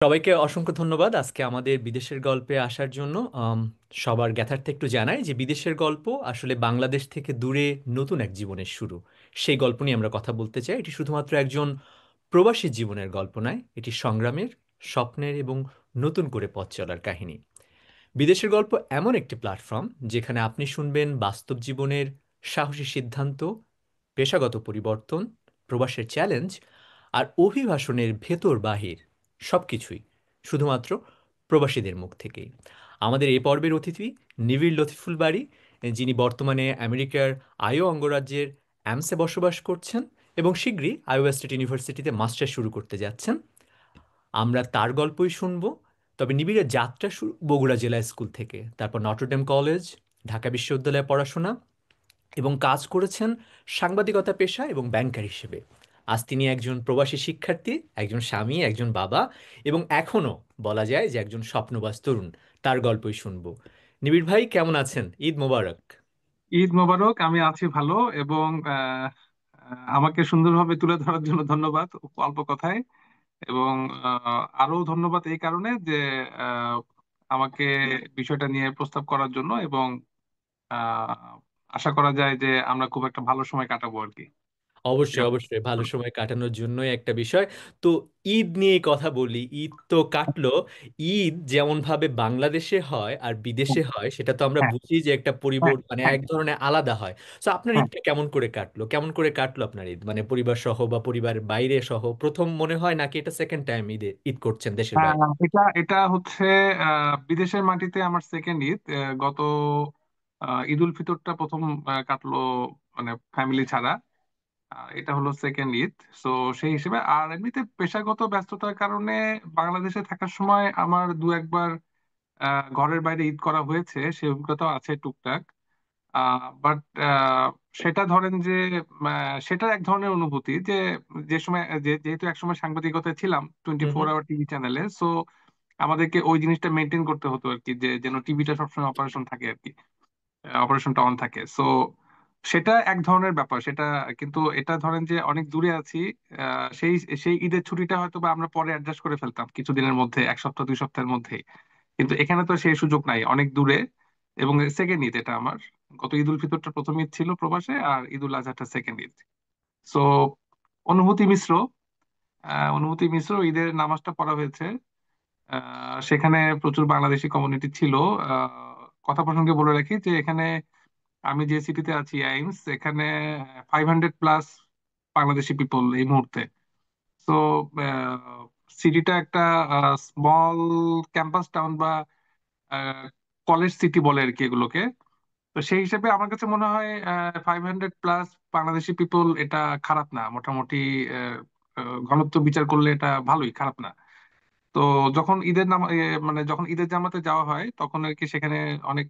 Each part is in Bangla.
সবাইকে অসংখ্য ধন্যবাদ আজকে আমাদের বিদেশের গল্পে আসার জন্য। সবার জ্ঞাতার্থে একটু জানাই যে বিদেশের গল্প আসলে বাংলাদেশ থেকে দূরে নতুন এক জীবনের শুরু। সেই গল্প নিয়ে আমরা কথা বলতে চাই। এটি শুধুমাত্র একজন প্রবাসী জীবনের গল্প নয়, এটি সংগ্রামের, স্বপ্নের এবং নতুন করে পথ চলার কাহিনী। বিদেশের গল্প এমন একটি প্ল্যাটফর্ম যেখানে আপনি শুনবেন বাস্তব জীবনের সাহসী সিদ্ধান্ত, পেশাগত পরিবর্তন, প্রবাসের চ্যালেঞ্জ আর অভিবাসনের ভেতর বাহির সবকিছুই শুধুমাত্র প্রবাসীদের মুখ থেকেই। আমাদের এই পর্বের অতিথি নিবিড় লতিফুল বারী, যিনি বর্তমানে আমেরিকার আইও অঙ্গরাজ্যের অ্যামসে বসবাস করছেন এবং শীঘ্রই আইওয়া স্টেট ইউনিভার্সিটিতে মাস্টার শুরু করতে যাচ্ছেন। আমরা তার গল্পই শুনবো। তবে নিবিড়ের যাত্রা শুরু বগুড়া জেলা স্কুল থেকে, তারপর নটরডেম কলেজ, ঢাকা বিশ্ববিদ্যালয়ে পড়াশোনা এবং কাজ করেছেন সাংবাদিকতা পেশা এবং ব্যাংকার হিসেবে। আজ তিনি একজন প্রবাসী শিক্ষার্থী, একজন স্বামী, একজন বাবা এবং এখনও বলা যায় যে একজন স্বপ্নবাজ তরুণ। তার গল্পই শুনবো। নিবিড় ভাই, কেমন আছেন? ঈদ মোবারক। ঈদ মোবারক। আমি আছি ভালো এবং আমাকে সুন্দরভাবে তুলে ধরার জন্য ধন্যবাদ অল্প কথায়। এবং আরো ধন্যবাদ এই কারণে যে আহ, আমাকে বিষয়টা নিয়ে প্রস্তাব করার জন্য এবং আহ, আশা করা যায় যে আমরা খুব একটা ভালো সময় কাটাবো আর কি। অবশ্যই অবশ্যই, ভালো সময় কাটানোর জন্যই একটা বিষয়। তো ঈদ নিয়ে কথা বলি। ঈদ তো কাটলো। ঈদ যেমন ভাবে বাংলাদেশে হয় আর বিদেশে হয় সেটা তো আমরা হ্যাঁ, বুঝি যে একটা হ্যাঁ, পরিবর্তন, মানে হ্যাঁ, এক ধরনের আলাদা হয়। তো আপনার হ্যাঁ। ঈদটা কেমন করে কাটলো? কেমন করে কাটলো আপনার ঈদ, মানে পরিবার সহ বা পরিবারের বাইরে সহ প্রথম মনে হয়, নাকি এটা সেকেন্ড টাইম ঈদ করছেন দেশের বাইরে? এটা এটা হচ্ছে বিদেশের মাটিতে আমার সেকেন্ড ঈদ। গত ঈদ উল ফিতরটা প্রথম কাটলো মানে ফ্যামিলি ছাড়া। এটা হলো সেকেন্ড ঈদ। সো সেই হিসেবে আর এমনিতে পেশাগত ব্যস্ততার কারণে বাংলাদেশে থাকার সময় আমার দু একবার ঘরের বাইরে ঈদ করা হয়েছে, সে অভিজ্ঞতা আছে টুকটাক। বাট সেটা ধরেন যে সেটার এক ধরনের অনুভূতি যে যে সময় যেহেতু একসময় সাংবাদিকতায় ছিলাম টোয়েন্টি হুম ফোর হুম। আওয়ার টিভি চ্যানেলে। সো আমাদেরকে ওই জিনিসটা মেনটেন করতে হতো আর কি, যে যেন টিভিটা সবসময় অপারেশন থাকে আর কি, অপারেশনটা অন থাকে। সো সেটা এক ধরনের ব্যাপার সেটা। কিন্তু এটা ধরেন যে অনেক দূরে আছি। সেই সেই ঈদের ছুটিটা হয়তো বা আমরা পরে অ্যাডজাস্ট করে ফেলতাম কিছুদিনের মধ্যে, এক সপ্তাহ দুই সপ্তাহের মধ্যে। কিন্তু এখানে তো সেই সুযোগ নাই, অনেক দূরে। এবং সেকেন্ড ঈদ এটা আমার। গত ঈদ উল ফিতরটা প্রথম ঈদ ছিল প্রবাসে, আর ঈদ উল আজহাটা সেকেন্ড ঈদ। সো অনুভূতি মিশ্র। অনুভূতি মিশ্র। ঈদের নামাজটা পড়া হয়েছে। সেখানে প্রচুর বাংলাদেশি কমিউনিটি ছিল। কথা প্রসঙ্গে বলে রাখি যে এখানে আমি যে সিটিতে আছি এইমস, এখানে 500+ বাংলাদেশি পিপল এই মুহূর্তে। তো সিটিটা একটা স্মল ক্যাম্পাস টাউন বা কলেজ সিটি বলে আর কি এগুলোকে। তো সেই হিসেবে আমার কাছে মনে হয় 500+ বাংলাদেশি পিপল এটা খারাপ না মোটামুটি। আহ, ঘনত্ব বিচার করলে এটা ভালোই, খারাপ না। তো যখন মানে যখন ঈদের জামাতে যাওয়া হয় তখন আর কি সেখানে অনেক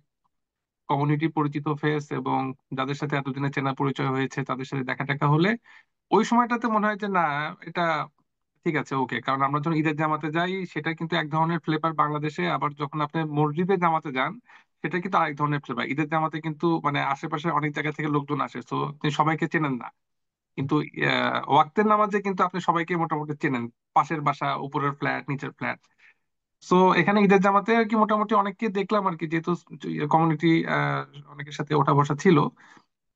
কমিউনিটি পরিচিত ফেস এবং যাদের সাথে এতদিনে চেনা পরিচয় হয়েছে তাদের সাথে দেখা টাকা হলে ওই সময়টাতে মনে হয় যে না, এটা ঠিক আছে, ওকে। কারণ আমরা যখন ঈদের জামাতে যাই সেটা কিন্তু এক ধরনের ফ্লেভার বাংলাদেশে, আবার যখন আপনি মসজিদে জামাতে যান সেটা কিন্তু আরেক ধরনের ফ্লেভার। ঈদের জামাতে কিন্তু মানে আশেপাশে অনেক জায়গা থেকে লোকজন আসে, তো আপনি সবাইকে চেনেন না। কিন্তু ওয়াক্তের নামাজে কিন্তু আপনি সবাইকে মোটামুটি চেনেন, পাশের বাসা, উপরের ফ্ল্যাট, নিচের ফ্ল্যাট। সো এখানে ঈদের জামাতে আর কি মোটামুটি অনেককে দেখলাম আর কি, যেহেতু কমিউনিটি অনেকের সাথে ওঠা বসা ছিল।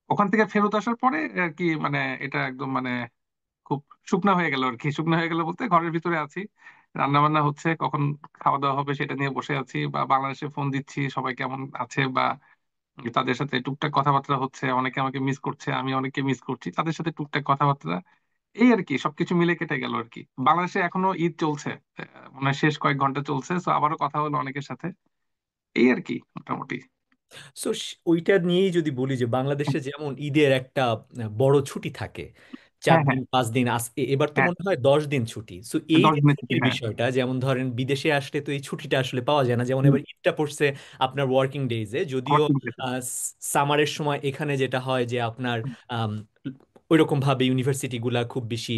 ওখান থেকে ফেরত আসার পরে আর কি মানে এটা একদম মানে খুব শুকনা হয়ে গেল আর কি। শুকনা হয়ে গেল বলতে ঘরের ভিতরে আছি, রান্না বান্না হচ্ছে, কখন খাওয়া দাওয়া হবে সেটা নিয়ে বসে আছি, বা বাংলাদেশে ফোন দিচ্ছি সবাই কেমন আছে, বা তাদের সাথে টুকটাক কথাবার্তা হচ্ছে। অনেকে আমাকে মিস করছে, আমি অনেককে মিস করছি, তাদের সাথে টুকটাক কথাবার্তা। এই আর কি সবকিছু মিলে কেটে গেল আর কি। বাংলাদেশে এখনো ঈদ চলছে, মনে হয় শেষ কয়েক ঘন্টা চলছে। তো আবারও কথা হলো অনেকের সাথে, এই আর কি মোটামুটি। সো ওইটা নিয়েই যদি বলি যে বাংলাদেশে যেমন ঈদের একটা বড় ছুটি থাকে, চার হ্যাঁ, হ্যাঁ, দিন 5 দিন, এবার তো হ্যাঁ। মনে হয় 10 দিন ছুটি। সো এই 10 যে দিনের ছুটি, ছুটির হ্যাঁ। বিষয়টা, যেমন ধরেন বিদেশে আসলে তো এই ছুটিটা আসলে পাওয়া যায় না। যেমন হুম, এবার ঈদটা পড়ছে আপনার ওয়ার্কিং ডেইজে, যদিও working days এ। সামারের সময় এখানে যেটা হয় যে আপনার ওইরকম ভাবে ইউনিভার্সিটি গুলা খুব বেশি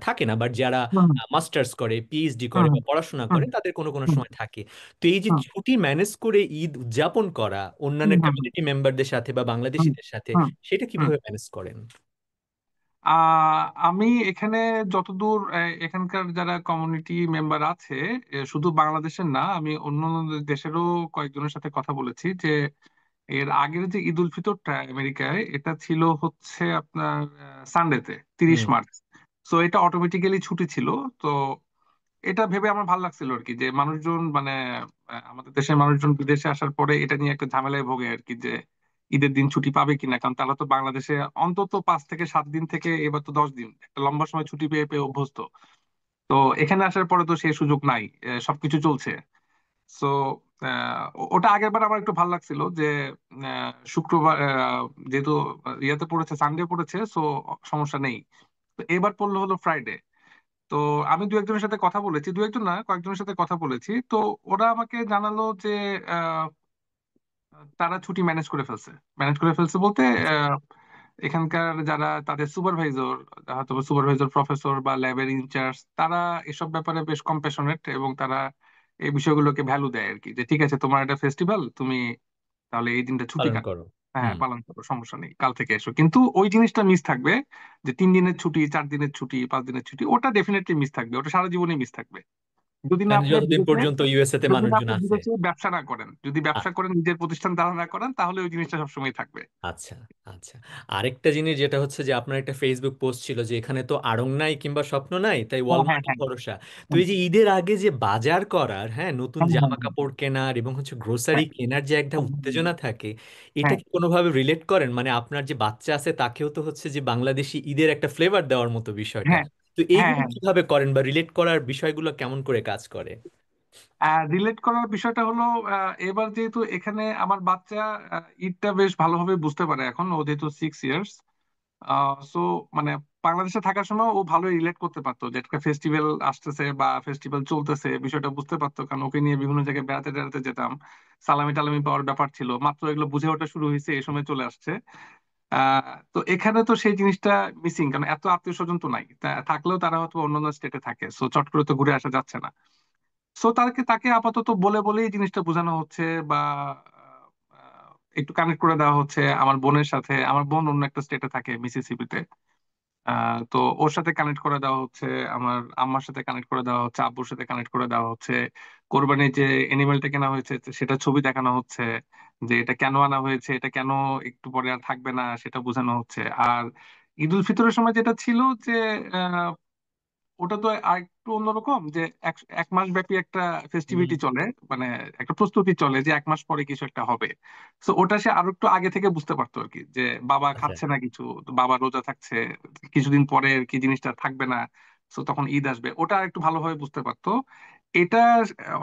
থাকে না, বাট যারা হুম, মাস্টার্স করে, পিএইচডি করে হুম, বা পড়াশোনা হুম, করে তাদের কোনো কোনো হুম, সময় থাকে। তো এই যে হুম, ছুটি ম্যানেজ করে ঈদ উদযাপন করা অন্যান্য হুম, হুম, কমিউনিটি মেম্বারদের সাথে বা হুম, বাংলাদেশিদের সাথে, হুম, সেটা হুম। কিভাবে ম্যানেজ করেন? আমি এখানে যতদূর এখানকার যারা কমিউনিটি মেম্বার আছে, শুধু বাংলাদেশের না, আমি অন্য অন্য দেশেরও কয়েকজনের সাথে কথা বলেছি যে এর আগের যে ঈদ উল ফিতরটা আমেরিকায়, এটা ছিল হচ্ছে আপনার সানডেতে, তিরিশ হুম। মার্চ সো এটা অটোমেটিক্যালি ছুটি ছিল। তো এটা ভেবে আমার ভালো লাগছিল আর কি, যে মানুষজন মানে আমাদের দেশের মানুষজন বিদেশে আসার পরে এটা নিয়ে একটা ঝামেলায় ভোগে আর কি, যে ঈদের দিন ছুটি পাবে কিনা, কারণ তারা তো বাংলাদেশে অন্তত 5 থেকে 7 দিন থেকে এবার তো 10 দিন একটা লম্বা সময় ছুটি পেয়ে পেয়ে অভ্যস্ত। তো এখানে আসার পরে তো সেই সুযোগ নাই, সবকিছু চলছে। সো ওটা আগের বার আমার একটু ভালো লাগছিল যে শুক্রবার যেহেতু ইয়াতে পড়েছে, সানডে পড়েছে, সো সমস্যা নেই। তো এবার পড়লো হলো ফ্রাইডে। তো আমি দু একজনের সাথে কথা বলেছি, দু একজন না কয়েকজনের সাথে কথা বলেছি, তো ওরা আমাকে জানালো যে আহ, তারা ছুটি ম্যানেজ করে ফেলছে বলতে আচ্ছা। আহ, এখানকার যারা তাদের সুপারভাইজর, হয়তো সুপারভাইজর প্রফেসর বা ল্যাবের ইনচার্জ, তারা এসব ব্যাপারে বেশ কম্প্যাশনেট, এবং তারা এই বিষয়গুলোকে ভ্যালু দেয় আর কি, যে ঠিক আছে তোমার একটা ফেস্টিভ্যাল, তুমি তাহলে এই দিনটা ছুটি পালন কাটো। করো। হ্যাঁ, হুম। পালন করো, সমস্যা নেই, কাল থেকে এসো। কিন্তু ওই জিনিসটা মিস থাকবে, যে 3 দিনের ছুটি, 4 দিনের ছুটি, 5 দিনের ছুটি, ওটা ডেফিনেটলি মিস থাকবে, ওটা সারা জীবনই মিস থাকবে। যদি না মানে আপনি যতদিন বিদেশে পর্যন্ত ইউএসএ তে যদি না মানুষজন আপনি আছে। বিদেশে ব্যবসা না করেন, যদি ব্যবসা করেন, নিজের প্রতিষ্ঠান দাঁড় না করেন, তাহলে ওই জিনিসটা সবসময় থাকবে। আচ্ছা। আচ্ছা। আরেকটা জিনিস যেটা হচ্ছে যে আপনার একটা ফেসবুক পোস্ট ছিল যে এখানে তো আড়ং নাই কিংবা স্বপ্ন নাই, তাই হ্যাঁ, হ্যাঁ, ওয়ালমার্টই হ্যাঁ, ভরসা। তো হ্যাঁ, এই যে ঈদের আগে যে বাজার করার, হ্যাঁ, নতুন হ্যাঁ, হ্যাঁ, জামা কাপড় কেনার এবং হচ্ছে গ্রোসারি হ্যাঁ, কেনার যে একটা হ্যাঁ, উত্তেজনা থাকে, এটা হ্যাঁ, কি কোনোভাবে রিলেট করেন? মানে আপনার যে বাচ্চা আছে তাকেও তো হচ্ছে যে বাংলাদেশি ঈদের একটা ফ্লেভার দেওয়ার মতো বিষয়টা। হ্যাঁ, তো হ্যাঁ, এইগুলো হ্যাঁ। কিভাবে করেন বা রিলেট করার বিষয়গুলো কেমন করে কাজ করে? রিলেট করার বিষয়টা হলো, এবার যেহেতু এখানে আমার বাচ্চা ঈদটা বেশ ভালোভাবে বুঝতে পারে এখন, ও যেহেতু 6 ইয়ার্স। সো মানে বাংলাদেশে থাকার সময় ও ভালো রিলেট করতে পারতো, যে একটা ফেস্টিভ্যাল আসতেছে বা ফেস্টিভ্যাল চলতেছে, বিষয়টা বুঝতে পারতো, কারণ ওকে নিয়ে বিভিন্ন জায়গায় বেড়াতে টেড়াতে যেতাম, সালামি টালামি পাওয়ার ব্যাপার ছিল, মাত্র এগুলো বুঝে ওঠা শুরু হয়েছে এই সময় চলে আসছে। তো এখানে তো সেই জিনিসটা মিসিং, কারণ এত আত্মীয় স্বজন তো নাই, থাকলেও তারা হয়তো অন্যান্য স্টেটে থাকে, সো চট করে তো ঘুরে আসা যাচ্ছে না। সো তাকে তাকে আপাতত বলে বলেই এই জিনিসটা বোঝানো হচ্ছে, বা একটু কানেক্ট করে দেওয়া হচ্ছে আমার বোনের সাথে। আমার বোন অন্য একটা স্টেটে থাকে, মিসিসিপিতে। তো ওর সাথে কানেক্ট করে দেওয়া হচ্ছে, আমার আম্মার সাথে কানেক্ট করে দেওয়া হচ্ছে, আব্বুর সাথে কানেক্ট করে দেওয়া হচ্ছে। কোরবানির যে এনিমেলটা কেনা হয়েছে সেটা ছবি দেখানো হচ্ছে, যে এটা কেন আনা হয়েছে, এটা কেন একটু পরে আর থাকবে না, সেটা বোঝানো হচ্ছে। আর ঈদ উল ফিতরের সময় যেটা ছিল যে ওটা তো আরেকটু অন্যরকম, যে এক এক মাস ব্যাপী একটা হুম। ফেস্টিভিটি চলে, মানে একটা প্রস্তুতি চলে যে 1 মাস পরে কিছু একটা হবে। তো ওটা সে আরো একটু আগে থেকে বুঝতে পারতো আর কি, যে বাবা আচ্ছা। খাচ্ছে না কিছু, তো বাবা রোজা থাকছে, কিছুদিন পরে আর কি জিনিসটা থাকবে না, তো তখন ঈদ আসবে, ওটা আর একটু ভালোভাবে বুঝতে পারতো। এটা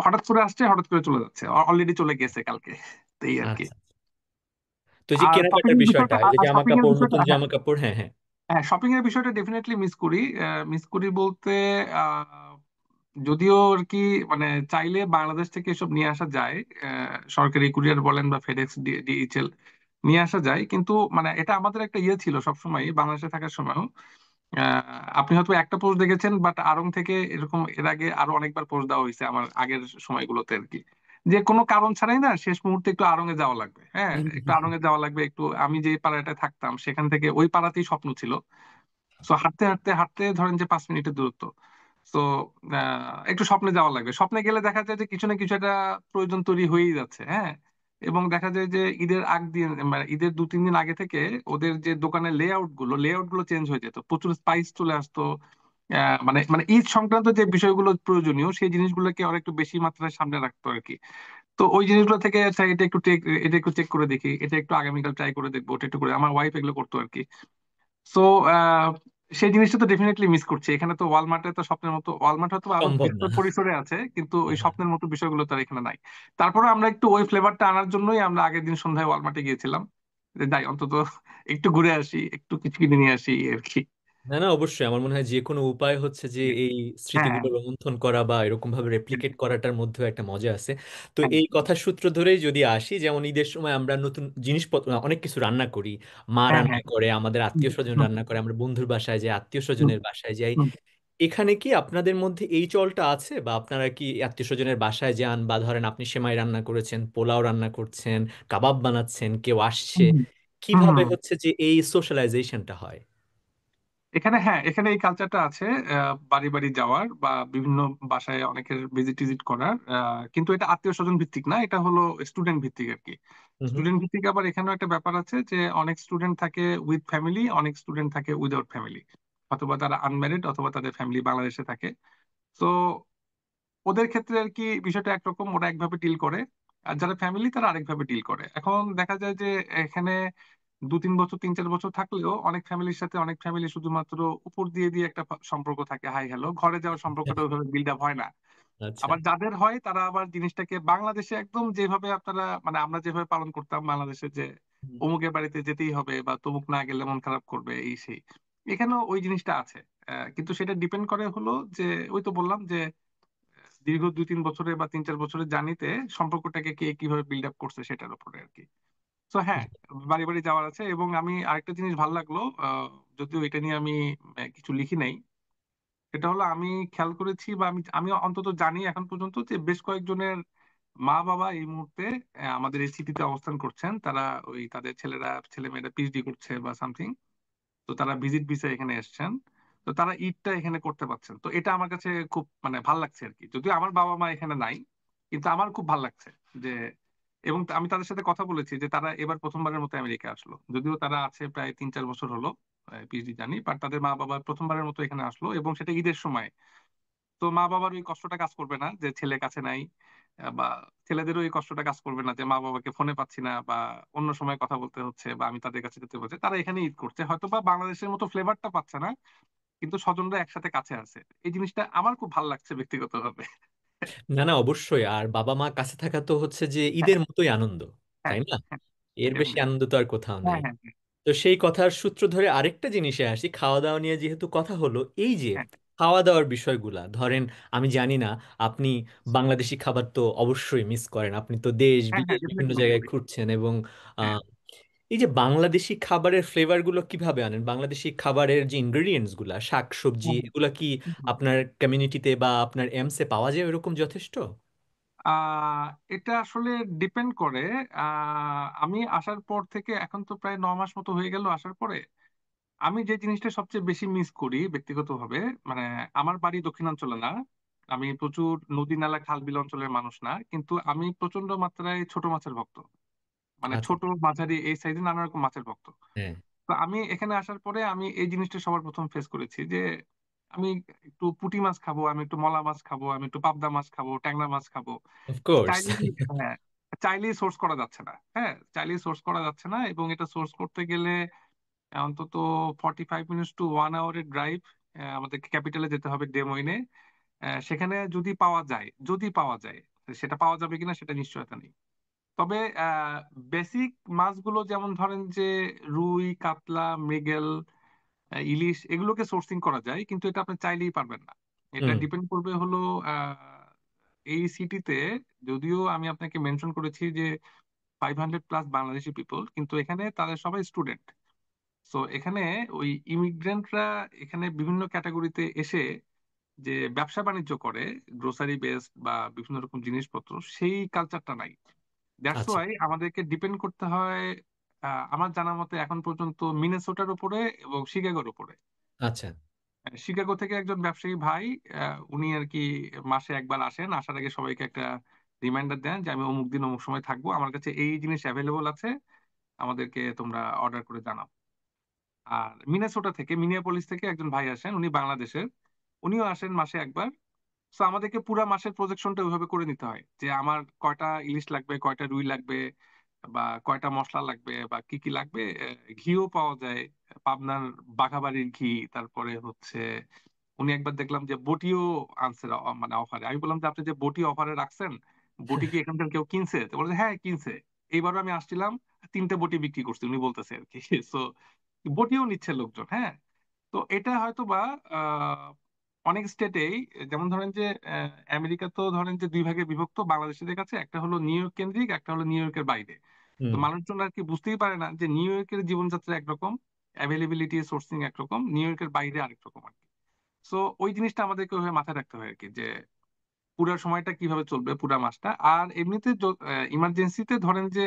হঠাৎ করে আসছে, হঠাৎ করে চলে যাচ্ছে, অলরেডি চলে গেছে কালকে, তো এই আর কি। আচ্ছা। তো এই যে আর শপিং কেনাকাটার এর বিষয়টা, বিষয়টা, এই যে জামা শপিং এর কাপড়, বিষয়টা, নতুন হ্যাঁ, জামা কাপড়, হ্যাঁ হ্যাঁ। হ্যাঁ, শপিং এর বিষয়টা ডেফিনেটলি মিস করি। মিস করি বলতে যদিও আর কি, মানে চাইলে বাংলাদেশ থেকে এসব নিয়ে আসা যায়, সরকারি কুরিয়ার বলেন বা ফেডেক্স, ডিএইচএল, নিয়ে আসা যায়, কিন্তু মানে এটা আমাদের একটা ইয়ে ছিল সবসময় বাংলাদেশে থাকার সময়ও। আপনি হয়তো একটা পোস্ট দেখেছেন, বাট আড়ং থেকে এরকম এর আগে আরো অনেকবার পোস্ট দেওয়া হয়েছে আমার আগের সময়গুলোতে আর কি, যে কোনো কারণ ছাড়াই না শেষ মুহূর্তে একটু আড়ং এ যাওয়া লাগবে, হ্যাঁ, হুম, একটু হুম, আড়ং হুম। এ যাওয়া লাগবে একটু। আমি যে পাড়াটায় থাকতাম সেখান থেকে ওই পাড়াতেই স্বপ্ন ছিল। সো হাঁটতে হাঁটতে হাঁটতে ধরেন যে 5 মিনিটের দূরত্ব। তো একটু স্বপ্নে যাওয়া লাগবে, স্বপ্নে গেলে দেখা যায় যে কিছু না কিছু একটা প্রয়োজন তৈরি হয়েই যাচ্ছে, হ্যাঁ। এবং দেখা যায় যে ঈদের আগ দিন, মানে ঈদের 2-3 দিন আগে থেকে ওদের যে দোকানের লেআউট গুলো চেঞ্জ হয়ে যেত, প্রচুর স্পাইস চলে আসতো। মানে মানে ঈদ সংক্রান্ত যে বিষয়গুলো প্রয়োজনীয় সেই জিনিসগুলোকে ওরা একটু বেশি মাত্রায় সামনে রাখতো আর কি। তো ওই জিনিসগুলো থেকে আচ্ছা, এটা একটু চেক করে দেখি, এটা একটু আগামীকাল ট্রাই করে দেখবো, ওটা একটু করে, আমার ওয়াইফ এগুলো করতো আর কি। সো সেই জিনিসটা তো ডেফিনেটলি মিস করছি। এখানে তো ওয়ালমার্টে তো স্বপ্নের মতো, ওয়ালমার্ট হয়তো আরো সম্ভব না। বিস্তর পরিসরে আছে, কিন্তু ওই হ্যাঁ, হ্যাঁ। স্বপ্নের মতো বিষয়গুলো তো আর এখানে নাই। তারপরে আমরা একটু ওই ফ্লেভারটা আনার জন্যই আমরা আগের দিন সন্ধ্যায় ওয়ালমার্টে গিয়েছিলাম, যে যাই অন্তত একটু ঘুরে আসি, একটু কিছু কিনে নিয়ে আসি এই আর কি। না না, অবশ্যই আমার মনে হয় যে কোনো উপায় হচ্ছে যে এই হ্যাঁ, স্মৃতিগুলো রোমন্থন করা বা এরকম ভাবে রেপ্লিকেট করাটার মধ্যেও একটা মজা আছে। তো হ্যাঁ, এই কথার সূত্র ধরেই যদি আসি, যেমন ঈদের সময় আমরা নতুন জিনিসপত্র অনেক কিছু রান্না করি, মা হ্যাঁ, রান্না হ্যাঁ, করে, আমাদের হুম, আত্মীয় স্বজন হুম, রান্না করে, আমরা বন্ধুর বাসায় যাই, আত্মীয় হুম, স্বজনের বাসায় যাই। হুম, এখানে কি আপনাদের মধ্যে এই চলটা আছে, বা আপনারা কি আত্মীয় স্বজনের বাসায় যান, বা ধরেন আপনি সেমাই রান্না করেছেন, পোলাও রান্না করছেন, কাবাব বানাচ্ছেন, কেউ আসছে, হুম, হুম, কিভাবে হুম। হচ্ছে যে এই সোশ্যালাইজেশনটা হয়? এখানে, হ্যাঁ, এখানে এই কালচারটা আছে, বাড়ি বাড়ি যাওয়ার বা বিভিন্ন বাসায় অনেকের ভিজিট টিজিট করার, কিন্তু এটা আত্মীয় স্বজন ভিত্তিক না, এটা হলো স্টুডেন্ট ভিত্তিক আর কি। হুম হুম। স্টুডেন্ট ভিত্তিক আবার এখানেও একটা ব্যাপার আছে যে অনেক স্টুডেন্ট থাকে উইথ ফ্যামিলি, অনেক স্টুডেন্ট থাকে উইদাউট ফ্যামিলি, অথবা তারা আনম্যারিড অথবা তাদের ফ্যামিলি বাংলাদেশে থাকে। তো ওদের ক্ষেত্রে আর কি বিষয়টা একরকম, ওরা একভাবে ডিল করে, আর যারা ফ্যামিলি তারা আরেকভাবে ডিল করে। এখন দেখা যায় যে এখানে 2-3 বছর 3-4 বছর থাকলেও অনেক ফ্যামিলির সাথে অনেক ফ্যামিলি শুধুমাত্র উপর দিয়ে দিয়ে একটা সম্পর্ক থাকে, হাই হ্যালো, ঘরে যাওয়ার সম্পর্কটা ওইভাবে বিল্ড আপ হয় না। আচ্ছা। আবার যাদের হয় তারা আবার জিনিসটাকে বাংলাদেশে একদম যেভাবে আপনারা মানে আমরা যেভাবে পালন করতাম বাংলাদেশে, যে হুম। অমুকের বাড়িতে যেতেই হবে বা তমুক না গেলে মন খারাপ করবে এই সেই, এখানেও ওই জিনিসটা আছে। কিন্তু সেটা ডিপেন্ড করে হলো যে ওই তো বললাম যে দীর্ঘ 2-3 বছরে বা 3-4 বছরের জার্নিতে সম্পর্কটাকে কে কিভাবে বিল্ড আপ করছে সেটার উপরে আর কি। তো হ্যাঁ, বাড়ি বাড়ি যাওয়ার আছে। এবং আমি আরেকটা জিনিস ভালো লাগলো, যদিও এটা নিয়ে আমি কিছু লিখি নাই, এটা হলো আমি খেয়াল করেছি বা আমি আমি অন্তত জানি এখন পর্যন্ত যে বেশ কয়েকজনের মা বাবা এই মুহূর্তে আমাদের এই সিটিতে অবস্থান করছেন, তারা ওই তাদের ছেলে মেয়েরা পিএইচডি করছে বা সামথিং। তো তারা ভিজিট ভিসা এখানে এসেছেন, তো তারা ঈদটা এখানে করতে পারছেন। তো এটা আমার কাছে খুব মানে ভাল লাগছে আর কি, যদিও আমার বাবা মা এখানে নাই, কিন্তু আমার খুব ভাল লাগছে যে, এবং আমি তাদের সাথে কথা বলেছি যে তারা এবার প্রথমবারের মতো আমেরিকা আসলো, যদিও তারা আছে প্রায় 3-4 বছর হলো পিএইচডি জানি, বাট তাদের মা বাবা প্রথমবারের মতো এখানে আসলো এবং সেটা ঈদের সময়। তো মা বাবার ওই কষ্টটা কাজ করবে না যে ছেলে কাছে নাই, বা ছেলেদেরও এই কষ্টটা কাজ করবে না যে মা বাবাকে ফোনে পাচ্ছি না বা অন্য সময় কথা বলতে হচ্ছে বা আমি তাদের কাছে যেতে হচ্ছে। তারা এখানে ঈদ করছে, হয়তো বা বাংলাদেশের মতো ফ্লেভারটা পাচ্ছে না, কিন্তু স্বজনরা একসাথে কাছে আছে। এই জিনিসটা আমার খুব ভালো লাগছে ব্যক্তিগতভাবে। না না, অবশ্যই। আর বাবা মা কাছে থাকা তো হচ্ছে যে হ্যাঁ, ঈদের মতোই আনন্দ, হ্যাঁ, তাই না? হ্যাঁ, এর বেশি ডেফিনেটলি। আনন্দ তো আর কোথাও হ্যাঁ, নাই। হ্যাঁ, হ্যাঁ, তো সেই কথার সূত্র ধরে আরেকটা জিনিসে আসি, খাওয়া দাওয়া নিয়ে যেহেতু কথা হলো, এই যে হ্যাঁ, খাওয়া দাওয়ার বিষয়গুলা ধরেন, আমি জানি না আপনি বাংলাদেশি খাবার তো অবশ্যই মিস করেন, আপনি তো দেশ হ্যাঁ, হ্যাঁ, বিদেশ বিভিন্ন ডেফিনেটলি মিস জায়গায় করি। ঘুরছেন, এবং হ্যাঁ, এই যে বাংলাদেশি খাবারের ফ্লেভার গুলো কিভাবে আনেন? বাংলাদেশি খাবারের যে ইনগ্রেডিয়েন্টস গুলা, শাক সবজি, হ্যাঁ, এগুলা কি হ্যাঁ। আপনার কমিউনিটিতে বা আপনার এমসে পাওয়া যায় এরকম যথেষ্ট? এটা আসলে ডিপেন্ড করে। আমি আসার পর থেকে এখন তো প্রায় 9 মাস মতো হয়ে গেল আসার পরে, আমি যে জিনিসটা সবচেয়ে বেশি মিস করি ব্যক্তিগতভাবে, মানে আমার বাড়ি দক্ষিণাঞ্চলে না, আমি প্রচুর নদী নালা খাল বিল অঞ্চলের মানুষ না, কিন্তু আমি প্রচন্ড মাত্রায় ছোট মাছের ভক্ত, মানে আচ্ছা। ছোট মাঝারি এই সাইজে নানা রকম মাছের ভক্ত। হ্যাঁ। তো আমি এখানে আসার পরে আমি এই জিনিসটা সবার প্রথম ফেস করেছি যে আমি একটু পুঁটি মাছ খাবো, আমি একটু মলা মাছ খাবো, আমি একটু পাবদা মাছ খাবো, ট্যাংরা মাছ খাবো। অফকোর্স। চাইলেই, হ্যাঁ, চাইলেই সোর্স করা যাচ্ছে না, হ্যাঁ, চাইলেই সোর্স করা যাচ্ছে না, এবং এটা সোর্স করতে গেলে অন্তত 45 মিনিটস টু 1 আওয়ারের ড্রাইভ আমাদেরকে ক্যাপিটালে যেতে হবে, ডে মইনে। সেখানে যদি পাওয়া যায়, সেটা পাওয়া যাবে কিনা সেটা নিশ্চয়তা নেই। তবে বেসিক মাছগুলো যেমন ধরেন যে রুই, কাতলা, মৃগেল, ইলিশ, এগুলোকে সোর্সিং করা যায়, কিন্তু এটা আপনি চাইলেই পারবেন না। এটা হুম। ডিপেন্ড করবে হলো এই সিটিতে, যদিও আমি আপনাকে মেনশন করেছি যে 500+ বাংলাদেশি পিপল, কিন্তু এখানে তাদের সবাই স্টুডেন্ট। সো এখানে ওই ইমিগ্রেন্টরা এখানে বিভিন্ন ক্যাটাগরিতে এসে যে ব্যবসা বাণিজ্য করে, গ্রোসারি বেসড বা বিভিন্ন রকম জিনিসপত্র, সেই কালচারটা নাই। দ্যাটস আচ্ছা ওয়াই আমাদেরকে ডিপেন্ড করতে হয়, আমার জানা মতে এখন পর্যন্ত মিনেসোটার উপরে এবং শিকাগোর উপরে। আচ্ছা। শিকাগো থেকে একজন ব্যবসায়ী ভাই, উনি আর কি মাসে একবার আসেন, আসার আগে সবাইকে একটা রিমাইন্ডার দেন যে আমি অমুক দিন অমুক সময় থাকবো, আমার কাছে এই জিনিস অ্যাভেলেবল আছে, আমাদেরকে তোমরা অর্ডার করে জানাও। আর মিনিয়াপলিস থেকে একজন ভাই আসেন, উনি বাংলাদেশের, উনিও আসেন মাসে একবার। তো আমাদেরকে পুরা মাসের প্রজেকশনটা ওইভাবে করে নিতে হয় যে আমার কয়টা ইলিশ লাগবে, কয়টা রুই লাগবে, বা কয়টা মশলা লাগবে বা কি কি লাগবে। ঘিও পাওয়া যায়, পাবনার বাঘাবাড়ির ঘি। তারপরে হচ্ছে উনি একবার দেখলাম যে বটিও আনছে, মানে অফারে। আমি বললাম যে আপনি যে বটি অফারে রাখছেন, বটি কি এখানকার কেউ কিনছে? তো বলছে হ্যাঁ কিনছে। এইবারও আমি আসছিলাম, 3টে বটি বিক্রি করছে উনি বলতেছে আর কি। তো বটিও নিচ্ছে লোকজন, হ্যাঁ। তো এটা হয়তো বা আহ, অনেক স্টেটেই, যেমন ধরেন যে আমেরিকা তো ধরেন যে দুই ভাগে বিভক্ত বাংলাদেশিদের কাছে, একটা হলো নিউ ইয়র্ক কেন্দ্রিক, একটা হলো নিউ ইয়র্কের বাইরে। তো হুম। মানুষজন আর কি বুঝতেই পারে না যে নিউ ইয়র্কের জীবনযাত্রা একরকম, অ্যাভেলেবিলিটি সোর্সিং একরকম, নিউ ইয়র্কের বাইরে আরেক রকম আর কি। সো ওই জিনিসটা আমাদেরকে ওইভাবে মাথায় রাখতে হয় আর কি, যে পুরা সময়টা কিভাবে চলবে, পুরা মাসটা। আর এমনিতে ইমার্জেন্সিতে ধরেন যে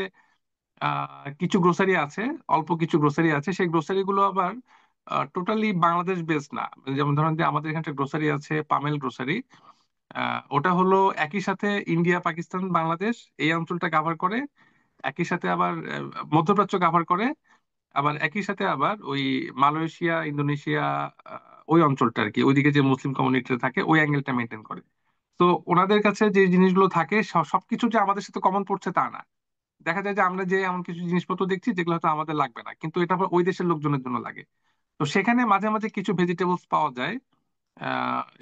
কিছু গ্রোসারি আছে, অল্প কিছু গ্রোসারি আছে, সেই গ্রোসারি গুলো আবার টোটালি বাংলাদেশ বেস না। যেমন ধরেন যে আমাদের এখানে গ্রোসারি আছে, পামেল গ্রোসারি। ওটা হলো একই সাথে ইন্ডিয়া, পাকিস্তান, বাংলাদেশ এই অঞ্চলটা কভার করে। একই সাথে আবার মধ্যপ্রাচ্য কভার করে। আবার একই সাথে আবার ওই মালয়েশিয়া, ইন্দোনেশিয়া, ওই অঞ্চলটা আর কি, ওইদিকে যে মুসলিম কমিউনিটি থাকে ওই অ্যাঙ্গেলটা মেনটেন করে। তো ওনাদের কাছে যে জিনিসগুলো থাকে সবকিছু যে আমাদের সাথে কমন পড়ছে তা না। দেখা যায় যে আমরা যে এমন কিছু জিনিসপত্র দেখছি যেগুলো হয়তো আমাদের লাগবে না, কিন্তু এটা আবার ওই দেশের লোকজনের জন্য লাগে। তো সেখানে মাঝে মাঝে কিছু ভেজিটেবলস পাওয়া যায়।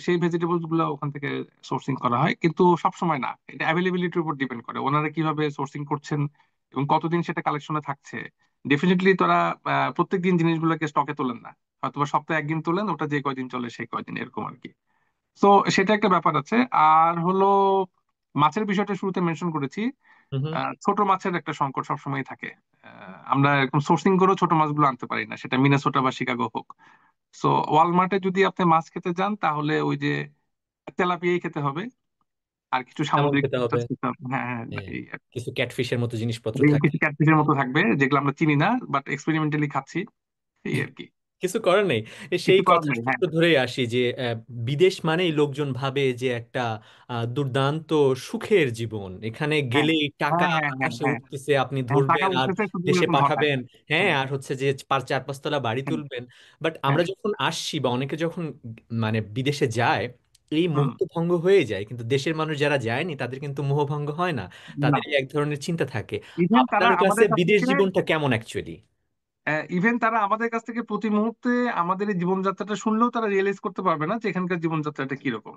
সেই ভেজিটেবলস গুলো ওখান থেকে সোর্সিং করা হয়, কিন্তু সব সময় না। এটা অ্যাভেলেবিলিটির উপর ডিপেন্ড করে ওনারা কিভাবে সোর্সিং করছেন এবং কতদিন সেটা কালেকশনে থাকছে। ডেফিনেটলি তারা প্রত্যেকদিন জিনিসগুলোকে স্টকে তোলেন না, হয়তো বা সপ্তাহে একদিন তোলেন, ওটা যে কয়দিন চলে সেই কয়দিন এরকম আর কি। তো সেটা একটা ব্যাপার আছে। আর হলো মাছের বিষয়টা শুরুতে মেনশন করেছি। হুম হুম। ছোট মাছের একটা সংকট সবসময় থাকে। আমরা এরকম সোর্সিং করেও ছোট মাছগুলো আনতে পারি না, সেটা মিনেসোটা বা শিকাগো হোক। সো ওয়ালমার্টে যদি আপনি মাছ খেতে যান তাহলে ওই যে তেলাপিয়াই খেতে হবে, আর কিছু কেমন সামুদ্রিক খেতে মাছ হবে? টাছ খেতে হবে। হ্যাঁ হ্যাঁ, হ্যাঁ, এই আর কিছু ক্যাটফিশের মতো জিনিসপত্র কি। থাকে। কিছু ক্যাটফিশের মতো থাকবে যেগুলো আমরা চিনি না, বাট এক্সপেরিমেন্টালি খাচ্ছি, এই আর কি। কিছু করার নেই। সেই কিছু করার কথার নেই, হ্যাঁ। সূত্র ধরেই আসি যে বিদেশ মানেই লোকজন ভাবে যে একটা দুর্দান্ত সুখের জীবন, এখানে হ্যাঁ গেলেই টাকা হ্যাঁ হ্যাঁ হ্যাঁ আকাশে হ্যাঁ উঠতেছে, আপনি হ্যাঁ, টাকা ধরবেন আর উঠতেছে, শুধু দেশে এরকম ঘর থাকে। পাঠাবেন। হ্যাঁ, হ্যাঁ আর হচ্ছে যে চার পাঁচতলা বাড়ি হ্যাঁ তুলবেন। বাট আমরা হ্যাঁ। যখন আসছি বা অনেকে যখন মানে বিদেশে যায়, এই মোহ হুম। তো ভঙ্গ হয়ে যায়, কিন্তু দেশের মানুষ যারা যায়নি তাদের কিন্তু মোহভঙ্গ হয় না। না, তাদের এক ধরনের চিন্তা থাকে। ইভেন তারা আপনার কাছে আমাদের কাছ বিদেশ থেকে জীবনটা কেমন অ্যাকচুয়ালি? প্রতি মুহূর্তে আমাদের এই জীবনযাত্রাটা শুনলেও তারা রিয়েলাইজ করতে পারবে না যে এখানকার জীবনযাত্রাটা কিরকম।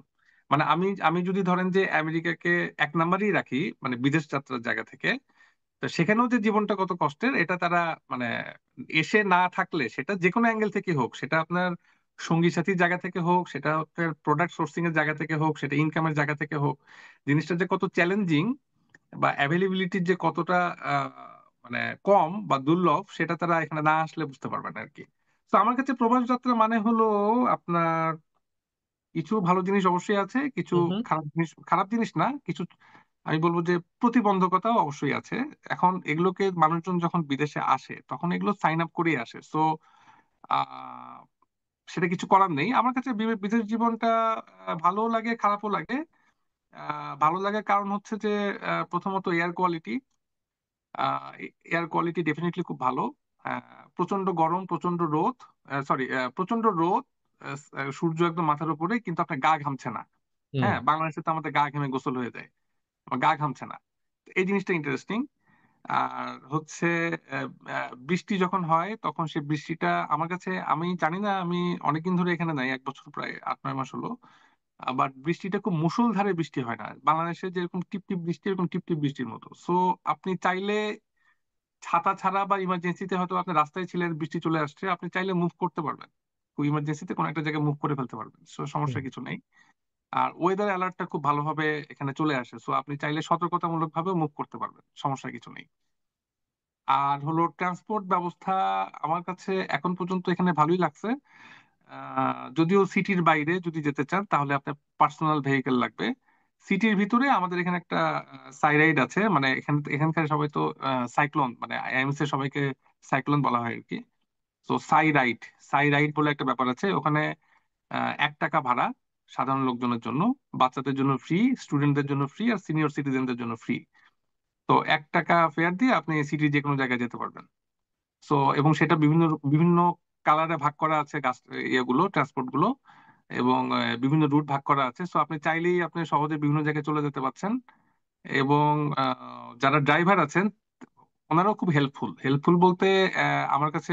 মানে আমি আমি যদি ধরেন যে আমেরিকাকে এক নাম্বারই রাখি, মানে বিদেশ যাত্রার জায়গা থেকে, তো সেখানেও যে জীবনটা কত কষ্টের এটা তারা মানে এসে না থাকলে, সেটা যে কোনো অ্যাঙ্গেল থেকে হোক, সেটা আপনার সঙ্গী সাথীর জায়গা থেকে হোক, সেটা আপনার প্রোডাক্ট সোর্সিং এর জায়গা থেকে হোক, সেটা ইনকামের জায়গা থেকে হোক, জিনিসটা যে কত চ্যালেঞ্জিং বা অ্যাভেলেবিলিটির যে কতটা আহ, মানে কম বা দুর্লভ, সেটা তারা এখানে না আসলে বুঝতে পারবে না আর কি। তো আমার কাছে প্রবাস যাত্রা মানে হলো আপনার কিছু ভালো জিনিস অবশ্যই আছে, কিছু হুম হুম। খারাপ জিনিস না কিছু, আমি বলবো যে প্রতিবন্ধকতাও অবশ্যই আছে। এখন এগুলোকে মানুষজন যখন বিদেশে আসে তখন এগুলো সাইন আপ করে আসে। সো আহ সেটা কিছু করার নেই। আমার কাছে বিদেশ জীবনটা ভালো লাগে, খারাপও লাগে। ভালো লাগার কারণ হচ্ছে যে প্রথমত air quality. Air quality definitely খুব ভালো। প্রচন্ড গরম, প্রচন্ড রোদ, সরি, প্রচন্ড রোদ, সূর্য একদম মাথার উপরে, কিন্তু আপনার গা ঘামছে না। হুম হ্যাঁ, বাংলাদেশে তো আমাদের গা ঘেমে গোসল হয়ে যায়, আমার গা ঘামছে না। তো এই জিনিসটা ইন্টারেস্টিং। আর হচ্ছে বৃষ্টি যখন হয় তখন সে বৃষ্টিটা আমার কাছে, আমি জানি না, আমি অনেকদিন ধরে এখানে নাই, 1 বছর প্রায় 8 9 মাস হলো। বাট বৃষ্টিটা খুব মুষলধারে বৃষ্টি হয় না, বাংলাদেশে যেরকম টিপ টিপ বৃষ্টি এরকম টিপ টিপ বৃষ্টির মতো। সো আপনি চাইলে ছাতা ছাড়া বা ইমার্জেন্সিতে হয়তো আপনি রাস্তায় ছিলেন, বৃষ্টি চলে আসছে, আপনি চাইলে মুভ করতে পারবেন, খুব ইমার্জেন্সিতে কোনো একটা জায়গায় মুভ করে ফেলতে পারবেন, সো হুম। সমস্যা কিছু নেই। আর ওয়েদার অ্যালার্টটা খুব ভালোভাবে এখানে চলে আসে, সো আপনি চাইলে সতর্কতামূলক ভাবে মুভ করতে পারবেন, সমস্যা কিছু নেই। আর হলো ট্রান্সপোর্ট ব্যবস্থা আমার কাছে এখন পর্যন্ত এখানে ভালোই লাগছে। যদিও সিটির বাইরে যদি যেতে চান তাহলে আপনার পার্সোনাল ভেহিকেল লাগবে। সিটির ভিতরে আমাদের এখানে একটা সাইরাইড আছে, মানে এখানকার সবাই তো সাইক্লোন, মানে আইএমএস এর সবাইকে সাইক্লোন বলা হয় আর কি। তো সাই রাইড বলে একটা ব্যাপার আছে ওখানে। 1 টাকা ভাড়া সাধারণ লোকজনের জন্য, বাচ্চাদের জন্য ফ্রি, স্টুডেন্টদের জন্য ফ্রি, আর সিনিয়র সিটিজেনদের জন্য ফ্রি। তো 1 টাকা ফেয়ার দিয়ে আপনি সিটির যে কোনো জায়গায় যেতে পারবেন। সো এবং সেটা বিভিন্ন বিভিন্ন কালারে ভাগ করা আছে, গাছ ইয়েগুলো, ট্রান্সপোর্ট গুলো, এবং বিভিন্ন রুট ভাগ করা আছে। সো আপনি চাইলেই আপনি সহজে বিভিন্ন জায়গায় চলে যেতে পারছেন। এবং যারা ড্রাইভার আছেন ওনারাও খুব হেল্পফুল। হেল্পফুল বলতে আমার কাছে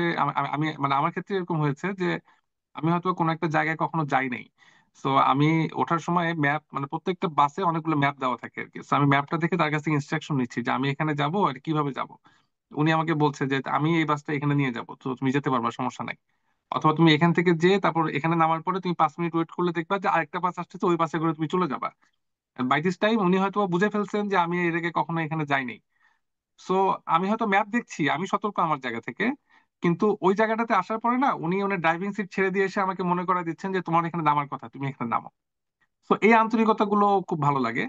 আমি মানে আমার ক্ষেত্রে এরকম হয়েছে যে আমি হয়তো কোনো একটা জায়গায় কখনো যাই নাই। তো আমি ওঠার সময় ম্যাপ, মানে প্রত্যেকটা বাসে অনেকগুলো ম্যাপ দেওয়া থাকে আর কি, তো আমি ম্যাপটা দেখে তার কাছ থেকে ইনস্ট্রাকশন নিচ্ছি যে আমি এখানে যাব আর কিভাবে যাব। উনি আমাকে বলছে যে আমি এই বাসটা এখানে নিয়ে যাব, তো তুমি যেতে পারবা, সমস্যা নাই। অথবা তুমি এখান থেকে যে তারপর এখানে নামার পরে তুমি 5 মিনিট ওয়েট করলে দেখবা যে আরেকটা বাস আসছে, ওই বাসে করে তুমি চলে যাবা। বাই দিস টাইম উনি হয়তো বুঝে ফেলছেন যে আমি এর আগে কখনো এখানে যাইনি। সো আমি হয়তো ম্যাপ দেখছি, আমি সতর্ক আমার জায়গা থেকে, কিন্তু ওই জায়গাটাতে আসার পরে না উনি ওনার ড্রাইভিং সিট ছেড়ে দিয়ে এসে আমাকে মনে করায় দিচ্ছেন যে তোমার এখানে নামার কথা, তুমি এখানে নামো। তো এই আন্তরিকতা গুলো খুব ভালো লাগে,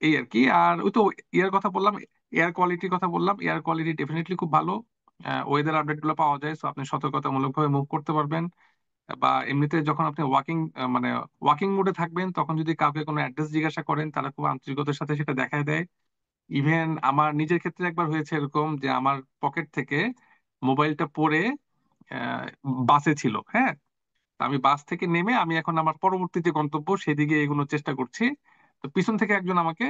এই আর কি। আর ওই তো ইয়ার কথা বললাম, এয়ার কোয়ালিটির কথা বললাম, এয়ার কোয়ালিটি ডেফিনেটলি খুব ভালো। ওয়েদার আপডেট গুলো পাওয়া যায়, সো আপনি সতর্কতামূলক ভাবে মুভ করতে পারবেন। বা এমনিতে যখন আপনি মানে ওয়াকিং মোডে থাকবেন, তখন যদি কাউকে কোনো অ্যাড্রেস জিজ্ঞাসা করেন, তারা খুব আন্তরিকতার সাথে সেটা দেখায় দেয়। ইভেন আমার নিজের ক্ষেত্রে একবার হয়েছে এরকম যে আমার পকেট থেকে মোবাইলটা পড়ে বাসে ছিল, হ্যাঁ। তো আমি বাস থেকে নেমে আমি এখন আমার পরবর্তী যে গন্তব্য সেদিকে এগোনোর চেষ্টা করছি। তো পিছন থেকে একজন আমাকে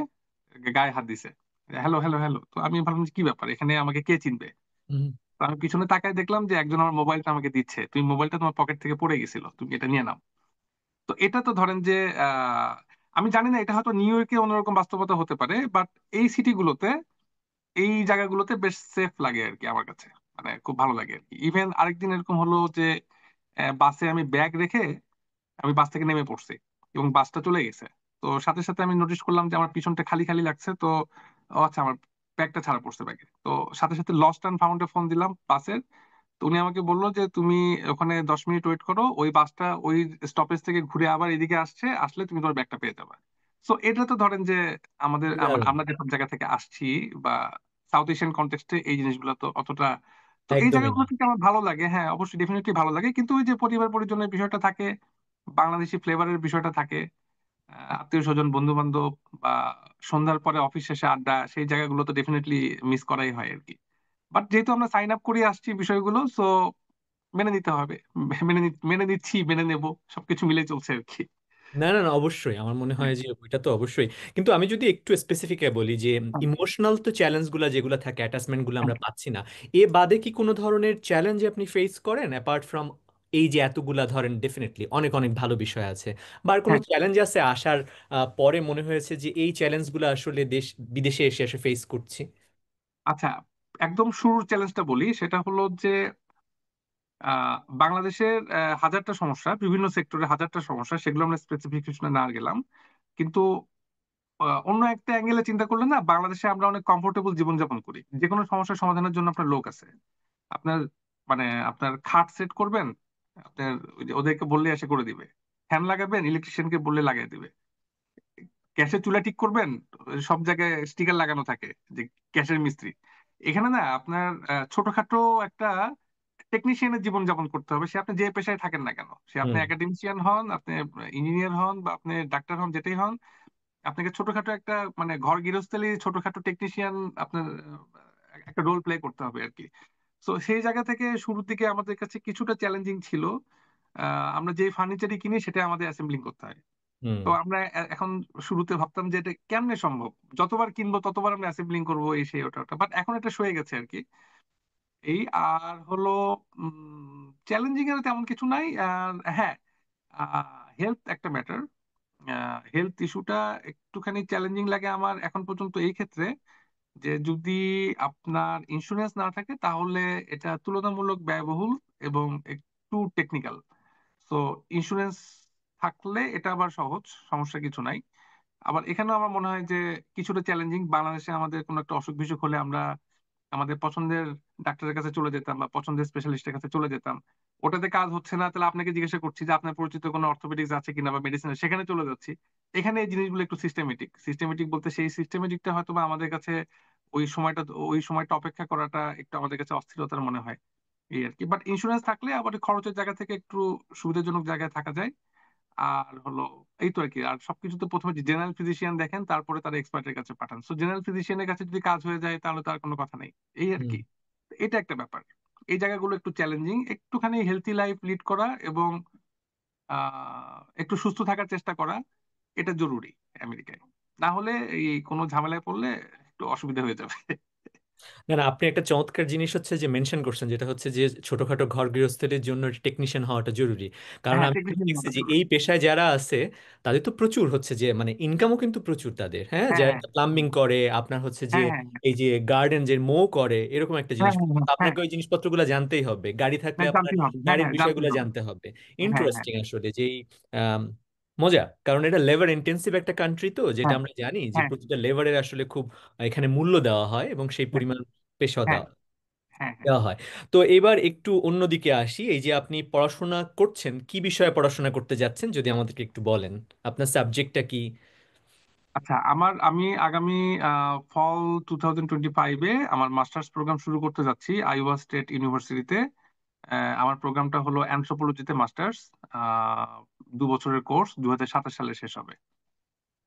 গায়ে হাত দিছে, হ্যালো হ্যালো হ্যালো। তো আমি ভাবলাম যে কি ব্যাপার, এখানে আমাকে কে চিনবে। হুম। তো আমি পিছনে তাকায় দেখলাম যে একজন আমার মোবাইলটা আমাকে দিচ্ছে, তুমি মোবাইলটা তোমার পকেট থেকে পড়ে গেছিল, তুমি এটা নিয়ে নাও। তো এটা তো ধরেন যে আহ, আমি জানি না, এটা হয়তো নিউ ইয়র্কে অন্যরকম বাস্তবতা হতে পারে, বাট এই সিটিগুলোতে, এই জায়গাগুলোতে বেশ সেফ লাগে আর কি আমার কাছে। মানে খুব ভালো লাগে আর কি। ইভেন আরেকদিন এরকম হলো যে বাসে আমি ব্যাগ রেখে আমি বাস থেকে নেমে পড়ছি এবং বাসটা চলে গেছে। তো সাথে সাথে আমি নোটিস করলাম যে আমার পিছনটা খালি খালি লাগছে। তো ও আচ্ছা, আমার ব্যাগটা ছাড়া পড়ছে ব্যাগে। তো সাথে সাথে লস্ট অ্যান্ড ফাউন্ডে ফোন দিলাম বাসের। তো উনি আমাকে বললো যে তুমি ওখানে 10 মিনিট ওয়েট করো, ওই বাসটা ওই স্টপেজ থেকে ঘুরে আবার এদিকে আসছে, আসলে তুমি তোমার ব্যাগটা পেয়ে যাবে। তো এটা তো ধরেন যে আমাদের দারুণ। আমরা যেসব জায়গা থেকে আসছি বা সাউথ এশিয়ান কন্টেক্সটে এই জিনিসগুলো তো অতটা, তো এই একদমই জায়গাগুলো না। থেকে আমার ভালো লাগে। হ্যাঁ, অবশ্যই ডেফিনেটলি ভালো লাগে, কিন্তু ওই যে পরিবার পরিজনের বিষয়টা থাকে, বাংলাদেশি ফ্লেভারের বিষয়টা থাকে, আত্মীয় স্বজন বন্ধু বান্ধব বা সন্ধ্যার পরে অফিস শেষে আড্ডা, সেই জায়গাগুলো তো ডেফিনেটলি মিস করাই হয় আর কি। বাট যেহেতু আমরা সাইন আপ করে আসছি বিষয়গুলো, সো মেনে নিতে হবে। মেনে নিচ্ছি, মেনে নেব, সবকিছু মিলে চলছে আর কি। না না না, অবশ্যই আমার মনে হয় যে ওইটা তো অবশ্যই। কিন্তু আমি যদি একটু স্পেসিফিক বলি যে হুম, ইমোশনাল তো চ্যালেঞ্জগুলো যেগুলো থাকে, অ্যাটাচমেন্টগুলো হুম, আমরা পাচ্ছি না, এ বাদে কি কোনো ধরনের চ্যালেঞ্জ আপনি ফেস করেন অ্যাপার্ট ফ্রম এই যে এতগুলা ধরেন, ডেফিনেটলি অনেক অনেক ভালো বিষয় আছে, বা আর কোনো হ্যাঁ। চ্যালেঞ্জ আছে আসার পরে মনে হয়েছে যে এই চ্যালেঞ্জগুলো আসলে দেশ বিদেশে এসে এসে ফেস করছি? আচ্ছা, একদম শুরুর চ্যালেঞ্জটা বলি, সেটা হলো যে বাংলাদেশের হাজারটা সমস্যা, বিভিন্ন সেক্টরে হাজারটা সমস্যা, সেগুলো আমরা স্পেসিফিকেশনে না গেলাম। কিন্তু অন্য একটা অ্যাঙ্গেলে চিন্তা করলে না, বাংলাদেশে আমরা অনেক কমফোর্টেবল জীবনযাপন করি। যে কোনো সমস্যার সমাধানের জন্য আপনার লোক আছে। আপনার মানে আপনার খাট সেট করবেন, আপনার ওই যে ওদেরকে বললে এসে করে দিবে। ফ্যান লাগাবেন, ইলেকট্রিশিয়ানকে বললে লাগিয়ে দিবে। গ্যাসের চুলা ঠিক করবেন, সব জায়গায় স্টিকার লাগানো থাকে যে গ্যাসের মিস্ত্রি। এখানে না আপনার ছোটখাটো একটা টেকনিশিয়ানের জীবন যাপন করতে হবে, সে আপনি যে পেশায় থাকেন না কেন, সে আপনি হুম। একাডেমিশিয়ান হন, আপনি ইঞ্জিনিয়ার হন, বা আপনি ডাক্তার হন, যেটাই হন, আপনাকে ছোটখাটো একটা মানে ঘর গৃহস্থালী ছোটখাটো টেকনিশিয়ান আপনার একটা রোল প্লে করতে হবে আর কি। তো সেই জায়গা থেকে শুরুর দিকে আমাদের কাছে কিছুটা চ্যালেঞ্জিং ছিল। আমরা যে ফার্নিচারই কিনি সেটা আমাদের অ্যাসেম্বলিং করতে হয়। হুম। তো আমরা এখন শুরুতে ভাবতাম যে এটা কেমনে সম্ভব, যতবার কিনবো ততবার আমরা অ্যাসেম্বলিং করবো, এই সেই ওটা ওটা, বাট এখন এটা সয়ে গেছে আর কি। এই আর হলো চ্যালেঞ্জিং এর তেমন কিছু নাই। আর হ্যাঁ, হেলথ একটা ম্যাটার। হেলথ ইস্যুটা একটুখানি চ্যালেঞ্জিং লাগে আমার এখন পর্যন্ত এই ক্ষেত্রে, যে যদি আপনার ইন্স্যুরেন্স না থাকে তাহলে এটা তুলনামূলক ব্যয়বহুল এবং একটু টেকনিক্যাল। তো ইন্স্যুরেন্স থাকলে এটা আবার সহজ, সমস্যা কিছু নাই। আবার এখানেও আমার মনে হয় যে কিছুটা চ্যালেঞ্জিং। বাংলাদেশে আমাদের কোনো একটা অসুখ বিসুখ হলে আমরা আমাদের পছন্দের ডাক্তারের কাছে চলে যেতাম বা পছন্দের স্পেশালিস্টের কাছে চলে যেতাম। ওটাতে কাজ হচ্ছে না, তাহলে আপনাকে জিজ্ঞাসা করছি যে আপনার পরিচিত কোনো অর্থোপেডিক্স আছে কিনা বা মেডিসিন, সেখানে চলে যাচ্ছি। এখানে এই জিনিসগুলো একটু সিস্টেমেটিক, সিস্টেমেটিক বলতে সেই সিস্টেমেটিকটা হয়তো বা আমাদের কাছে ওই সময়টা, ওই সময়টা অপেক্ষা করাটা একটু আমাদের কাছে অস্থিরতার মনে হয়, এই আর কি। বাট ইন্স্যুরেন্স থাকলে আবার খরচের জায়গা থেকে একটু সুবিধাজনক জায়গায় থাকা যায়। আর হলো এই তো আর কি। আর সবকিছু তো প্রথমে জেনারেল ফিজিশিয়ান দেখেন, তারপরে তার এক্সপার্টের কাছে পাঠান। সো জেনারেল ফিজিশিয়ানের কাছে যদি কাজ হয়ে যায় তাহলে তো আর কোনো কথা নেই, এই আর হুম। কি। এটা একটা ব্যাপার। এই জায়গাগুলো একটু চ্যালেঞ্জিং, একটুখানি হেলথি লাইফ লিড করা এবং একটু সুস্থ থাকার চেষ্টা করা, এটা জরুরি আমেরিকায়। না হলে এই কোনো ঝামেলায় পড়লে একটু অসুবিধা হয়ে যাবে। না না, আপনি একটা চমৎকার জিনিস হচ্ছে যে মেনশন করছেন, যেটা হচ্ছে যে ছোটখাটো ঘর গৃহস্থলীর জন্য টেকনিশিয়ান হওয়াটা জরুরি। কারণ হ্যাঁ, আমি কিন্তু টেকনিশিয়ান দেখছি হওয়াটা যে জরুরি। এই পেশায় যারা আছে তাদের তো প্রচুর হচ্ছে যে মানে ইনকামও কিন্তু প্রচুর তাদের, হ্যাঁ, হ্যাঁ, যারা হ্যাঁ, প্লাম্বিং করে, আপনার হচ্ছে যে হ্যাঁ, হ্যাঁ, এই যে গার্ডেন যে করে, এরকম একটা হ্যাঁ, জিনিস। হ্যাঁ, তো হ্যাঁ, আপনাকে ওই জিনিসপত্রগুলো জানতেই হবে, গাড়ি থাকলে হ্যাঁ, আপনার জানতেই হবে। হ্যাঁ, গাড়ির হ্যাঁ, জানতেই বিষয়গুলো হবে। জানতে হবে। হ্যাঁ, হ্যাঁ, ইন্টারেস্টিং আসলে যেই আম, মজা, কারণ এটা লেবার ইন্টেন্সিভ একটা কান্ট্রি, তো যেটা হ্যাঁ, আমরা জানি যে হ্যাঁ, প্রতিটা লেবারের আসলে খুব এখানে মূল্য দেওয়া হয় এবং সেই হ্যাঁ, পরিমাণ পেশা হ্যাঁ, দেওয়া হ্যাঁ, হ্যাঁ। দেওয়া হয়। তো এবার একটু অন্যদিকে আসি, এই যে আপনি পড়াশোনা করছেন, কি বিষয়ে পড়াশোনা করতে যাচ্ছেন যদি আমাদেরকে একটু বলেন, আপনার সাবজেক্টটা কি? আচ্ছা, আমি আগামী ফল 2025-এ আমার মাস্টার্স প্রোগ্রাম শুরু করতে যাচ্ছি আইওয়া স্টেট ইউনিভার্সিটিতে। আমার প্রোগ্রামটা হলো অ্যানথ্রোপোলজিতে মাস্টার্স। 2 বছরের কোর্স, 2027 সালে শেষ হবে।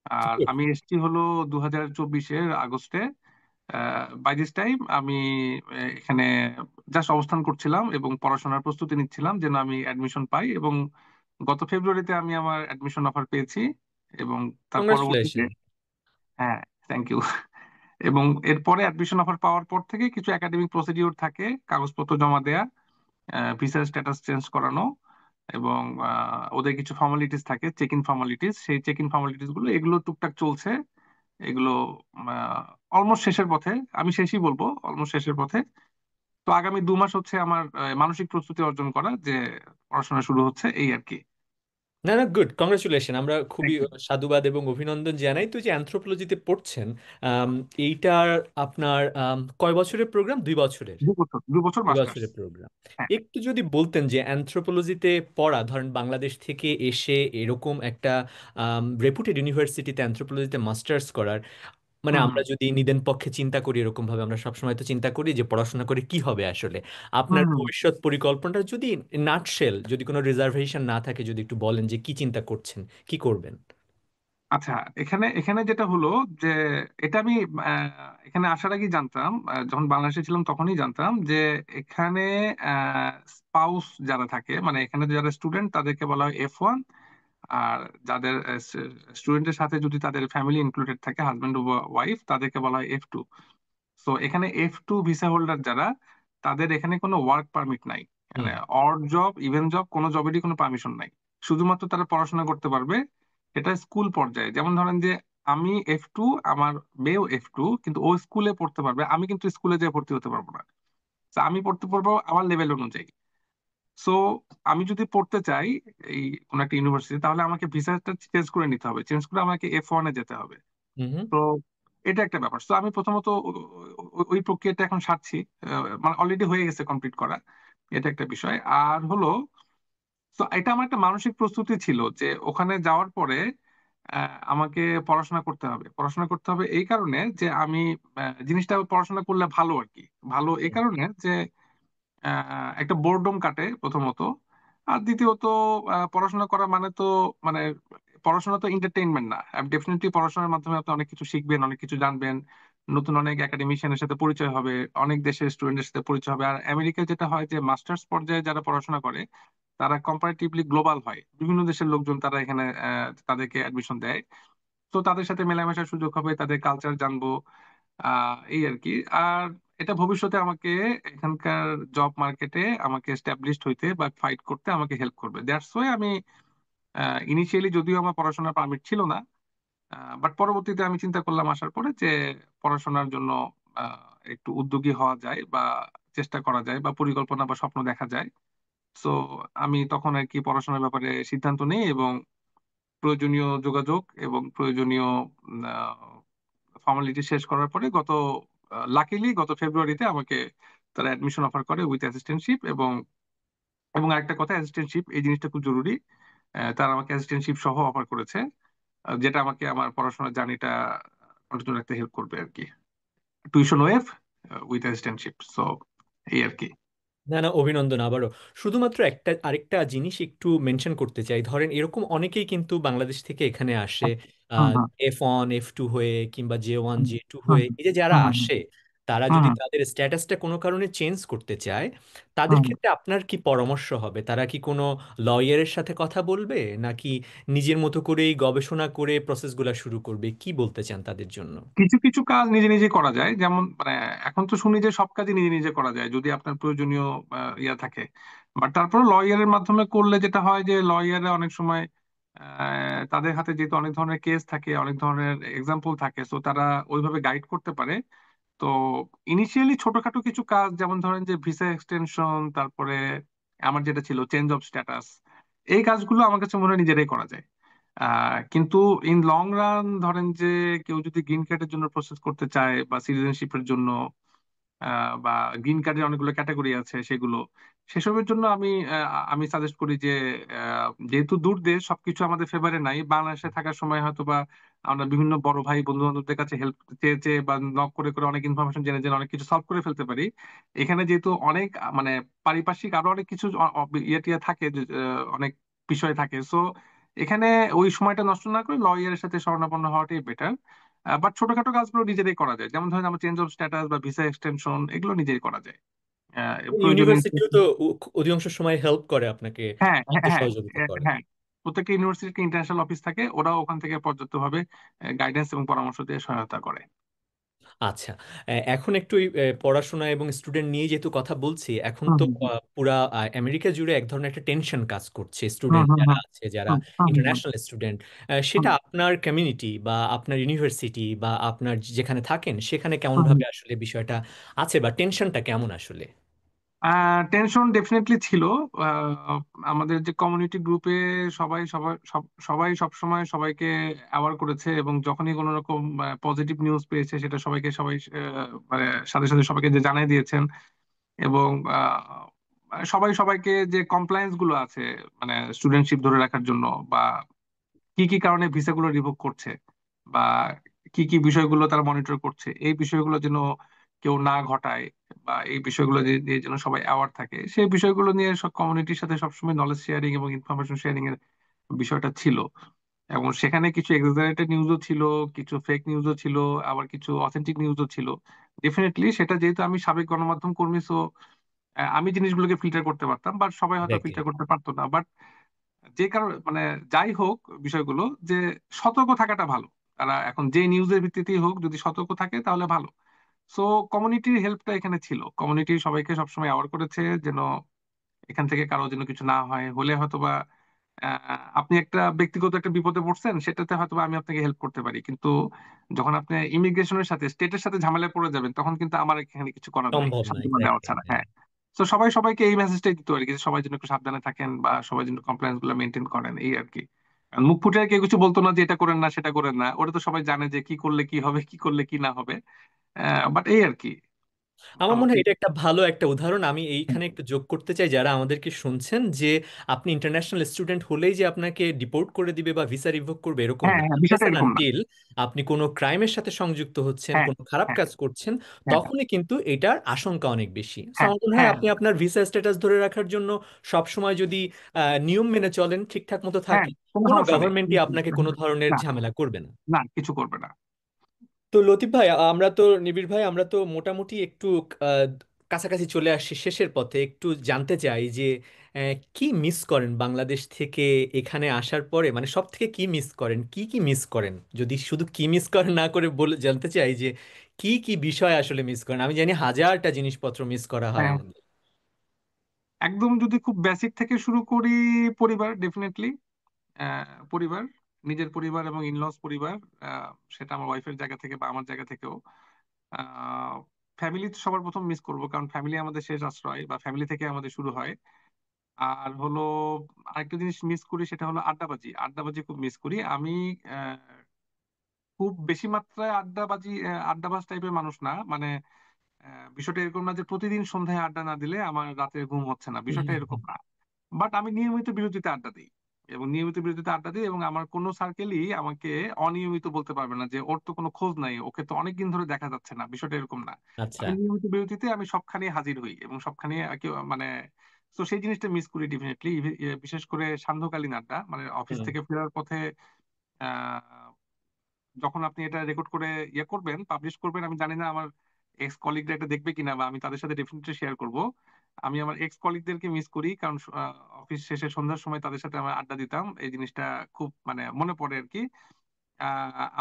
আর আমি এসেছি হলো 2024-এর আগস্টে। বাই দিস টাইম আমি এখানে জাস্ট অবস্থান করছিলাম এবং পড়াশোনার প্রস্তুতি নিচ্ছিলাম যেন আমি অ্যাডমিশন পাই, এবং গত ফেব্রুয়ারিতে আমি আমার অ্যাডমিশন অফার পেয়েছি। এবং তার পরবর্তীতে, কংগ্রাচুলেশন। হ্যাঁ, থ্যাংক ইউ। এবং এরপরে অ্যাডমিশন অফার পাওয়ার পর থেকে কিছু একাডেমিক প্রসিডিওর থাকে, কাগজপত্র জমা দেয়া, ভিসার স্ট্যাটাস চেঞ্জ করানো, এবং ওদের কিছু ফর্মালিটিস থাকে, চেক ইন ফর্মালিটিস। সেই চেক ইন ফর্মালিটিস গুলো এগুলো টুকটাক চলছে। এগুলো অলমোস্ট শেষের পথে, আমি শেষই বলবো, অলমোস্ট শেষের পথে। তো আগামী 2 মাস হচ্ছে আমার মানসিক প্রস্তুতি অর্জন করা, যে পড়াশোনা শুরু হচ্ছে এই আর কি। না না, গুড, কংগ্রেচুলেশন। আমরা খুবই থ্যাংক ইউ। সাধুবাদ এবং অভিনন্দন জানাই। তো যে অ্যানথ্রোপোলজিতে পড়ছেন, আম, এইটার আপনার কয় বছরের প্রোগ্রাম? 2 বছরের? 2 বছর, 2 বছর মাস্টার্স। বছরের প্রোগ্রাম। হ্যাঁ। একটু যদি বলতেন যে অ্যানথ্রোপোলজিতে পড়া, ধরেন বাংলাদেশ থেকে এসে এরকম একটা রেপুটেড ইউনিভার্সিটিতে অ্যানথ্রোপোলজিতে মাস্টার্স করার, মানে হুম আমরা যদি নিদেন পক্ষে চিন্তা করি এরকম ভাবে, আমরা সবসময় তো চিন্তা করি যে পড়াশোনা করে কি হবে আসলে। হুম আপনার হুম। ভবিষ্যৎ পরিকল্পনাটা যদি নাটশেল, যদি কোনো রিজার্ভেশন না থাকে, যদি একটু বলেন যে কি চিন্তা করছেন, কি করবেন। আচ্ছা, এখানে এখানে যেটা হলো যে এটা আমি এখানে আসার আগেই জানতাম, যখন বাংলাদেশে ছিলাম তখনই জানতাম যে এখানে স্পাউস যারা থাকে, মানে এখানে যারা স্টুডেন্ট তাদেরকে বলা হয় F1। আর যাদের স্টুডেন্টের সাথে যদি তাদের ফ্যামিলি ইনক্লুডেড থাকে, হাজবেন্ড ও ওয়াইফ, তাদেরকে বলা হয় F2। সো এখানে F2 ভিসা হোল্ডার যারা, তাদের এখানে কোনো ওয়ার্ক পারমিট নাই। মানে হুম অড জব, ইভেন জব, কোনো জবেরই কোনো পারমিশন নাই। শুধুমাত্র তারা পড়াশোনা করতে পারবে। এটা স্কুল পর্যায়ে, যেমন ধরেন যে আমি F2, আমার মেয়েও F2, কিন্তু ও স্কুলে পড়তে পারবে, আমি কিন্তু স্কুলে যেয়ে ভর্তি হতে পারবো না। তো আমি পড়তে পারবো আমার লেভেল অনুযায়ী। সো আমি যদি পড়তে চাই এই কোন একটা ইউনিভার্সিটি, তাহলে আমাকে ভিসাটা চেঞ্জ করে নিতে হবে, চেঞ্জ করে আমাকে F1-এ যেতে হবে। হুম হুম। তো এটা একটা ব্যাপার। তো আমি প্রথমত ওই প্রক্রিয়াটা এখন সারছি। মানে অলরেডি হয়ে গেছে কমপ্লিট করা। এটা একটা বিষয়। আর হলো, তো এটা আমার একটা মানসিক প্রস্তুতি ছিল যে ওখানে যাওয়ার পরে আমাকে পড়াশোনা করতে হবে। পড়াশোনা করতে হবে এই কারণে যে আমি জিনিসটা পড়াশোনা করলে ভালো আর কি। ভালো এই কারণে যে একটা বোরডম কাটে প্রথমত। আর দ্বিতীয়ত পড়াশোনা করা মানে তো, মানে পড়াশোনা তো এন্টারটেইনমেন্ট না। ডেফিনেটলি পড়াশোনার মাধ্যমে আপনি অনেক কিছু শিখবেন, অনেক কিছু জানবেন, নতুন অনেক একাডেমিশিয়ানের সাথে পরিচয় হবে, অনেক দেশের স্টুডেন্টের সাথে পরিচয় হবে। আর আমেরিকায় যেটা হয় যে মাস্টার্স পর্যায়ে যারা পড়াশোনা করে তারা কম্পারেটিভলি গ্লোবাল হয়, বিভিন্ন দেশের লোকজন তারা এখানে তাদেরকে অ্যাডমিশন দেয়। তো তাদের সাথে মেলামেশার সুযোগ হবে, তাদের কালচার জানবো, এই আর কি। আর এটা ভবিষ্যতে আমাকে এখানকার জব মার্কেটে আমাকে এস্টাবলিশড হইতে বা ফাইট করতে আমাকে হেল্প করবে। দ্যাটস ওয়াই আমি ইনিশিয়ালি, যদিও আমার পড়াশোনার পারমিট ছিল না, বাট পরবর্তীতে আমি চিন্তা করলাম আসার পরে যে পড়াশোনার জন্য একটু উদ্যোগী হওয়া যায় বা চেষ্টা করা যায় বা পরিকল্পনা বা স্বপ্ন দেখা যায়। সো আমি তখন আর কি পড়াশোনার ব্যাপারে সিদ্ধান্ত নেই, এবং প্রয়োজনীয় যোগাযোগ এবং প্রয়োজনীয় ফর্মালিটি শেষ করার পরে গত ফেব্রুয়ারিতে আমাকে তারা অ্যাডমিশন অফার করে উইথ অ্যাসিস্ট্যান্টশিপ। এবং এবং আরেকটা কথা, অ্যাসিস্ট্যান্টশিপ এই জিনিসটা খুব জরুরি। তারা আমাকে অ্যাসিস্ট্যান্টশিপ সহ অফার করেছে, যেটা আমাকে আমার পড়াশোনার জার্নিটা কন্টিনিউ রাখতে হেল্প করবে আর কি। Tuition wave with assistantship, so এই আর কি। না না, অভিনন্দন আবারও। শুধুমাত্র একটা আরেকটা জিনিস একটু মেনশন করতে চাই, ধরেন এরকম অনেকেই কিন্তু বাংলাদেশ থেকে এখানে আসে হুম হুম F1 F2 হয়ে, কিংবা J1 হুম J2 হুম হয়ে। এই যে যারা হুম আসে, তারা হুম যদি হুম তাদের স্ট্যাটাসটা কোনো কারণে চেঞ্জ করতে চায়, তাদের হুম। ক্ষেত্রে আপনার কি পরামর্শ হবে? তারা কি কোনো লয়ারের সাথে কথা বলবে, নাকি নিজের মতো করেই গবেষণা করে প্রসেসগুলো শুরু করবে? কি বলতে চান তাদের জন্য? কিছু কিছু কাজ নিজে নিজে করা যায়, যেমন মানে এখন তো শুনি যে সব কাজই নিজে নিজে করা যায় যদি আপনার প্রয়োজনীয় ইয়া থাকে। বাট তারপর লয়ারের মাধ্যমে করলে যেটা হয় যে লয়াররা অনেক সময় তাদের হাতে যেহেতু অনেক ধরনের কেস থাকে, অনেক ধরনের এক্সাম্পল থাকে, তো তারা ওইভাবে গাইড করতে পারে। তো ইনিশিয়ালি ছোটখাটো কিছু কাজ, যেমন ধরেন যে ভিসা এক্সটেনশন, তারপরে আমার যেটা ছিল চেঞ্জ অফ স্ট্যাটাস, এই কাজগুলো আমার কাছে মনে হয় নিজেরাই করা যায়। কিন্তু ইন লং রান ধরেন যে কেউ যদি গ্রিন কার্ডের জন্য প্রসেস করতে চায় বা সিটিজেনশিপের জন্য, বা গ্রিন কার্ডের অনেকগুলো ক্যাটাগরি আছে সেগুলো, সেসবের জন্য আমি সাজেস্ট করি যে যেহেতু দূর দেশ, সবকিছু আমাদের ফেভারে নাই, বাংলাদেশে থাকার সময় হয়তো বা আমরা বিভিন্ন বড় ভাই বন্ধু বান্ধবদের কাছে হেল্প চেয়ে চেয়ে বা নক করে করে অনেক ইনফরমেশন জেনে জেনে অনেক কিছু সলভ করে ফেলতে পারি। এখানে যেহেতু অনেক মানে পারিপার্শ্বিক আরো অনেক কিছু ইয়ে টিয়ে থাকে, অনেক বিষয় থাকে, সো এখানে ওই সময়টা নষ্ট না করে লয়ারের সাথে শরণাপন্ন হওয়াটাই বেটার। বাট ছোটখাটো কাজগুলো নিজেরাই করা যায়, যেমন ধরেন আমার চেঞ্জ অফ স্ট্যাটাস বা ভিসা এক্সটেনশন, এগুলো নিজেই করা যায়। প্রয়োজনীয়। ইউনিভার্সিটিও তো অধিকাংশ সময় হেল্প করে আপনাকে, হ্যাঁ, সাহায্য হ্যাঁ, সহযোগিতা হ্যাঁ, করে। হ্যাঁ। প্রত্যেকটা ইউনিভার্সিটির ইন্টারন্যাশনাল অফিস থাকে, ওরাও ওখান থেকে পর্যাপ্তভাবে গাইডেন্স এবং পরামর্শ দিয়ে সহায়তা করে। আচ্ছা, এখন একটু এই, পড়াশোনা এবং স্টুডেন্ট নিয়ে যেহেতু কথা বলছি, এখন হুম, তো হুম, হুম, পুরা আমেরিকা জুড়ে এক ধরনের একটা টেনশন কাজ করছে, হুম, স্টুডেন্ট হুম, যারা হুম, আছে, যারা হুম, হুম, হুম, ইন্টারন্যাশনাল স্টুডেন্ট, সেটা হুম, আপনার কমিউনিটি বা আপনার ইউনিভার্সিটি বা আপনার যেখানে থাকেন সেখানে কেমন হুম, হুম। ভাবে আসলে বিষয়টা আছে, বা টেনশনটা কেমন আসলে? টেনশন ডেফিনেটলি ছিল। আহ, আমাদের যে কমিউনিটি গ্রুপে সবাই সবাই সবাই সব সময় সবাইকে অ্যাওয়ার করেছে, এবং যখনই কোনো রকম পজিটিভ নিউজ পেয়েছে সেটা সবাই মানে সাথে সাথে সবাইকে যে জানিয়ে দিয়েছেন। এবং সবাই সবাইকে যে কমপ্লায়েন্স গুলো আছে, মানে স্টুডেন্টশিপ ধরে রাখার জন্য, বা কি কি কারণে ভিসাগুলো রিভোক করছে, বা কি কি বিষয়গুলো তারা মনিটর করছে, এই বিষয়গুলো যেন কেউ না ঘটায়, বা এই বিষয়গুলো নিয়ে যেন সবাই অ্যাওয়ার থাকে, সেই বিষয়গুলো নিয়ে সব কমিউনিটির সাথে সবসময় নলেজ শেয়ারিং এবং ইনফরমেশন শেয়ারিং এর বিষয়টা ছিল। এবং সেখানে কিছু এক্সাজারেটেড নিউজও ছিল, কিছু ফেক নিউজও ছিল, আবার কিছু অথেন্টিক নিউজও ছিল। ডেফিনেটলি সেটা যেহেতু আমি সাবেক গণমাধ্যম কর্মী, সো আমি জিনিসগুলোকে ফিল্টার করতে পারতাম, বাট সবাই হয়তো এক্স্যাক্টলি। ফিল্টার করতে পারতো না। বাট যে কারণে মানে যাই হোক বিষয়গুলো, যে সতর্ক থাকাটা ভালো। তারা এখন যে নিউজের ভিত্তিতেই হোক, যদি সতর্ক থাকে তাহলে ভালো। সো কমিউনিটির হেল্পটা এখানে ছিল, কমিউনিটি সবাইকে সবসময় অ্যাওয়ার করেছে যেন এখান থেকে কারো যেন কিছু না হয়, হলে হয়তোবা আপনি একটা ব্যক্তিগত একটা বিপদে পড়ছেন, সেটাতে হয়তোবা আমি আপনাকে হেল্প করতে পারি, কিন্তু যখন আপনি ইমিগ্রেশনের সাথে স্টেটের সাথে ঝামেলায় পড়ে যাবেন, তখন কিন্তু আমার এখানে কিছু করার নাই সম্ভব না, সাহায্য নেওয়া এক্স্যাক্টলি। ছাড়া। হ্যাঁ। তো সবাই সবাইকে এই মেসেজটাই দিতে পারি, যে সবাই যেন একটু সাবধানে থাকেন, বা সবাই যেন কমপ্লায়েন্স গুলো মেনটেন করেন, এই আর কি। আর মুখ ফুটে কেউ কিছু বলতো না যে এটা করেন না সেটা করেন না, ওটা তো সবাই জানে যে কি করলে কি হবে, কি করলে কি না হবে। বাট এই আর কি, আমার মনে মোটামুটি। হয় এটা একটা ভালো একটা উদাহরণ আমি এইখানে একটু যোগ করতে চাই, যারা আমাদেরকে শুনছেন, যে আপনি ইন্টারন্যাশনাল স্টুডেন্ট হলেই যে আপনাকে ডিপোর্ট করে দিবে বা ভিসা রিভোক করবে এরকম হ্যাঁ, না, হ্যাঁ, আনলেস বিষয়টা এন্ড এরকম না। আনটিল আপনি কোনো ক্রাইমের সাথে সংযুক্ত হচ্ছেন, হ্যাঁ, কোনো খারাপ হ্যাঁ, কাজ করছেন, হ্যাঁ, তখনই কিন্তু এটার আশঙ্কা অনেক বেশি। সো হ্যাঁ, আমার মনে হয় হ্যাঁ, আপনি আপনার ভিসা স্ট্যাটাস ধরে রাখার জন্য সব সময় যদি নিয়ম মেনে চলেন, ঠিকঠাক মতো হ্যাঁ, থাকে, কোনো কোনো সমস্যা নেই। গভর্নমেন্টই আপনাকে কোনো ধরনের না, ঝামেলা করবে না। না, কিছু করবে না। তো লতিফ ভাই, আমরা তো নিবিড় ভাই, আমরা তো মোটামুটি একটু আহ, কাছাকাছি চলে আসছি শেষের পথে। একটু জানতে চাই যে কি মিস করেন বাংলাদেশ থেকে এখানে আসার পরে, মানে সব থেকে কি মিস করেন, কি কি মিস করেন? যদি শুধু কি মিস করেন না করে বলে জানতে চাই যে কি কি বিষয় আসলে মিস করেন। আমি জানি হাজারটা জিনিসপত্র মিস করা হয় হ্যাঁ, আমাদের। একদম যদি খুব বেসিক থেকে শুরু করি, পরিবার ডেফিনেটলি। পরিবার, নিজের পরিবার এবং ইনলস পরিবার, আহ, সেটা আমার ওয়াইফের জায়গা থেকে বা আমার জায়গা থেকেও। ফ্যামিলি তো সবার প্রথম মিস করবো, কারণ ফ্যামিলি আমাদের শেষ আশ্রয়, বা ফ্যামিলি থেকে আমাদের শুরু হয়। আর হলো আরেকটা জিনিস মিস করি, সেটা হলো আড্ডাবাজি। আড্ডাবাজি খুব মিস করি আমি। আহ, খুব বেশি মাত্রায় আড্ডাবাজ টাইপের মানুষ না, মানে বিষয়টা এরকম না যে প্রতিদিন সন্ধ্যায় আড্ডা না দিলে আমার রাতে ঘুম হচ্ছে না, বিষয়টা এরকম না। বাট আমি নিয়মিত বিরতিতে আড্ডা দিই, এবং নিয়মিত বিরতিতে আড্ডা দিই, এবং আমার কোনো সার্কেলই আমাকে অনিয়মিত বলতে পারবে না, যে ওর তো কোনো খোঁজ নাই, ওকে তো অনেকদিন ধরে দেখা যাচ্ছে না, বিষয়টা এরকম না। আচ্ছা। আমি নিয়মিত বিরতিতে আমি সবখানে হাজির হই, এবং সবখানে মানে, তো সেই জিনিসটা মিস করি ডেফিনেটলি। বিশেষ করে সান্ধ্যকালীন আড্ডা, মানে অফিস হুম। থেকে ফেরার পথে। আহ যখন আপনি এটা রেকর্ড করে করবেন, পাবলিশ করবেন, আমি জানি না আমার এক্স কলিগরা এটা দেখবে কিনা, বা আমি তাদের সাথে ডেফিনেটলি শেয়ার করব। আমি আমার এক্স কলিগদেরকে মিস করি, কারণ অফিস শেষে সন্ধ্যার সময় তাদের সাথে আমরা আড্ডা দিতাম, এই জিনিসটা খুব মানে মনে পড়ে আর কি।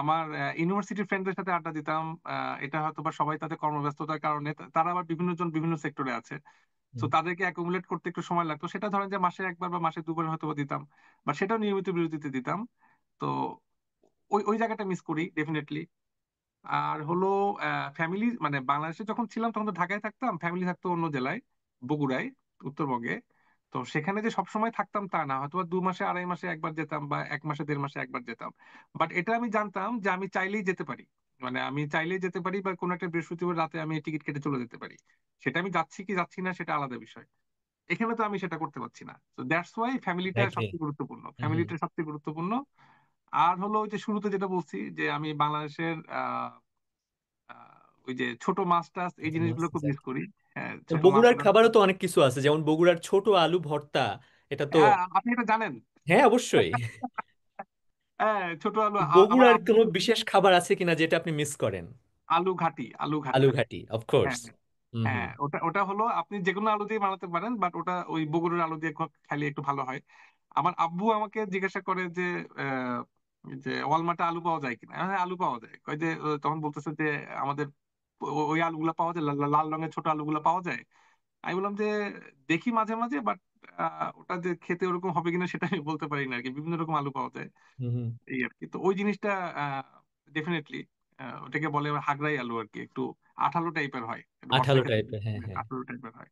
আমার ইউনিভার্সিটি ফ্রেন্ডদের সাথে আড্ডা দিতাম। এটা হয়তো বা সবাই তাদের কর্মব্যস্ততার কারণে, তারা আবার বিভিন্ন জন বিভিন্ন সেক্টরে আছে, তো হুম। তাদেরকে অ্যাকুমুলেট করতে একটু সময় লাগতো। সেটা ধরেন যে মাসে একবার বা মাসে দুবার হয়তো বা দিতাম, বা সেটাও নিয়মিত বিরতিতে দিতাম। তো ওই ওই জায়গাটা মিস করি ডেফিনেটলি। আর হলো ফ্যামিলি, মানে বাংলাদেশে যখন ছিলাম তখন তো ঢাকায় থাকতাম, ফ্যামিলি থাকতো অন্য জেলায়, বগুড়ায়, উত্তরবঙ্গে। তো সেখানে যে সবসময় থাকতাম তা না, হয়তো বা 2 মাসে 2.5 মাসে একবার যেতাম, বা 1 মাসে 1.5 মাসে একবার যেতাম। বাট এটা আমি জানতাম যে আমি চাইলেই যেতে পারি, মানে আমি চাইলেই যেতে পারি, বা কোনো একটা বৃহস্পতিবার রাতে আমি টিকিট কেটে চলে যেতে পারি। সেটা আমি যাচ্ছি কি যাচ্ছি না সেটা আলাদা বিষয়। এখানে তো আমি সেটা করতে পারছি না। তো দ্যাটস ওয়াই ফ্যামিলিটা এক্স্যাক্টলি। সবচেয়ে গুরুত্বপূর্ণ, হুম হুম। ফ্যামিলিটা সবচেয়ে গুরুত্বপূর্ণ। আর হলো ওই যে শুরুতে যেটা বলছি যে আমি বাংলাদেশের ওই যে ছোট মাছ টাছ এই আচ্ছা, মাছ, জিনিসগুলো খুব মিস exactly. করি। হ্যাঁ, তো ছোট মাছ বগুড়ার গুলো। খাবারও তো অনেক কিছু আছে, যেমন বগুড়ার ছোট আলু ভর্তা। এটা তো, হ্যাঁ, আপনি এটা জানেন? হ্যাঁ অবশ্যই। হ্যাঁ, ছোট আলু। আমার বগুড়ার আব্বু। কোনো বিশেষ খাবার আছে কিনা যেটা আপনি মিস করেন? আলু ঘাটি, আলু ঘাটি। আলু ঘাটি, অফ কোর্স। হ্যাঁ, হুম হুম। হ্যাঁ, ওটা ওটা হলো আপনি যে কোনো আলু দিয়ে বানাতে পারেন, বাট ওটা ওই বগুড়ার আলু দিয়ে খাইলে একটু ভালো হয়। আমার আব্বু আমাকে জিজ্ঞাসা করে যে আহ, যে ওয়ালমার্টে আলু পাওয়া যায় কিনা। হ্যাঁ, আলু পাওয়া যায়। কয় যে তখন বলতেছে যে আমাদের ওই আলুগুলা পাওয়া যায়, লাল লাল রঙের ছোট আলুগুলা পাওয়া যায়। আমি বললাম যে দেখি মাঝে মাঝে, বাট ওটা যে খেতে ওরকম হবে কিনা সেটা আমি বলতে পারি না আর কি। বিভিন্ন রকম আলু পাওয়া যায় হুম হুম। এই আর কি। তো ওই জিনিসটা ডেফিনেটলি ওটাকে বলে হাগরাই আলু আর কি, একটু আঠালো টাইপের হয়, একটু ভর্তা আঠালো খেতে টাইপের, হ্যাঁ হ্যাঁ। আঠালো টাইপের হয়।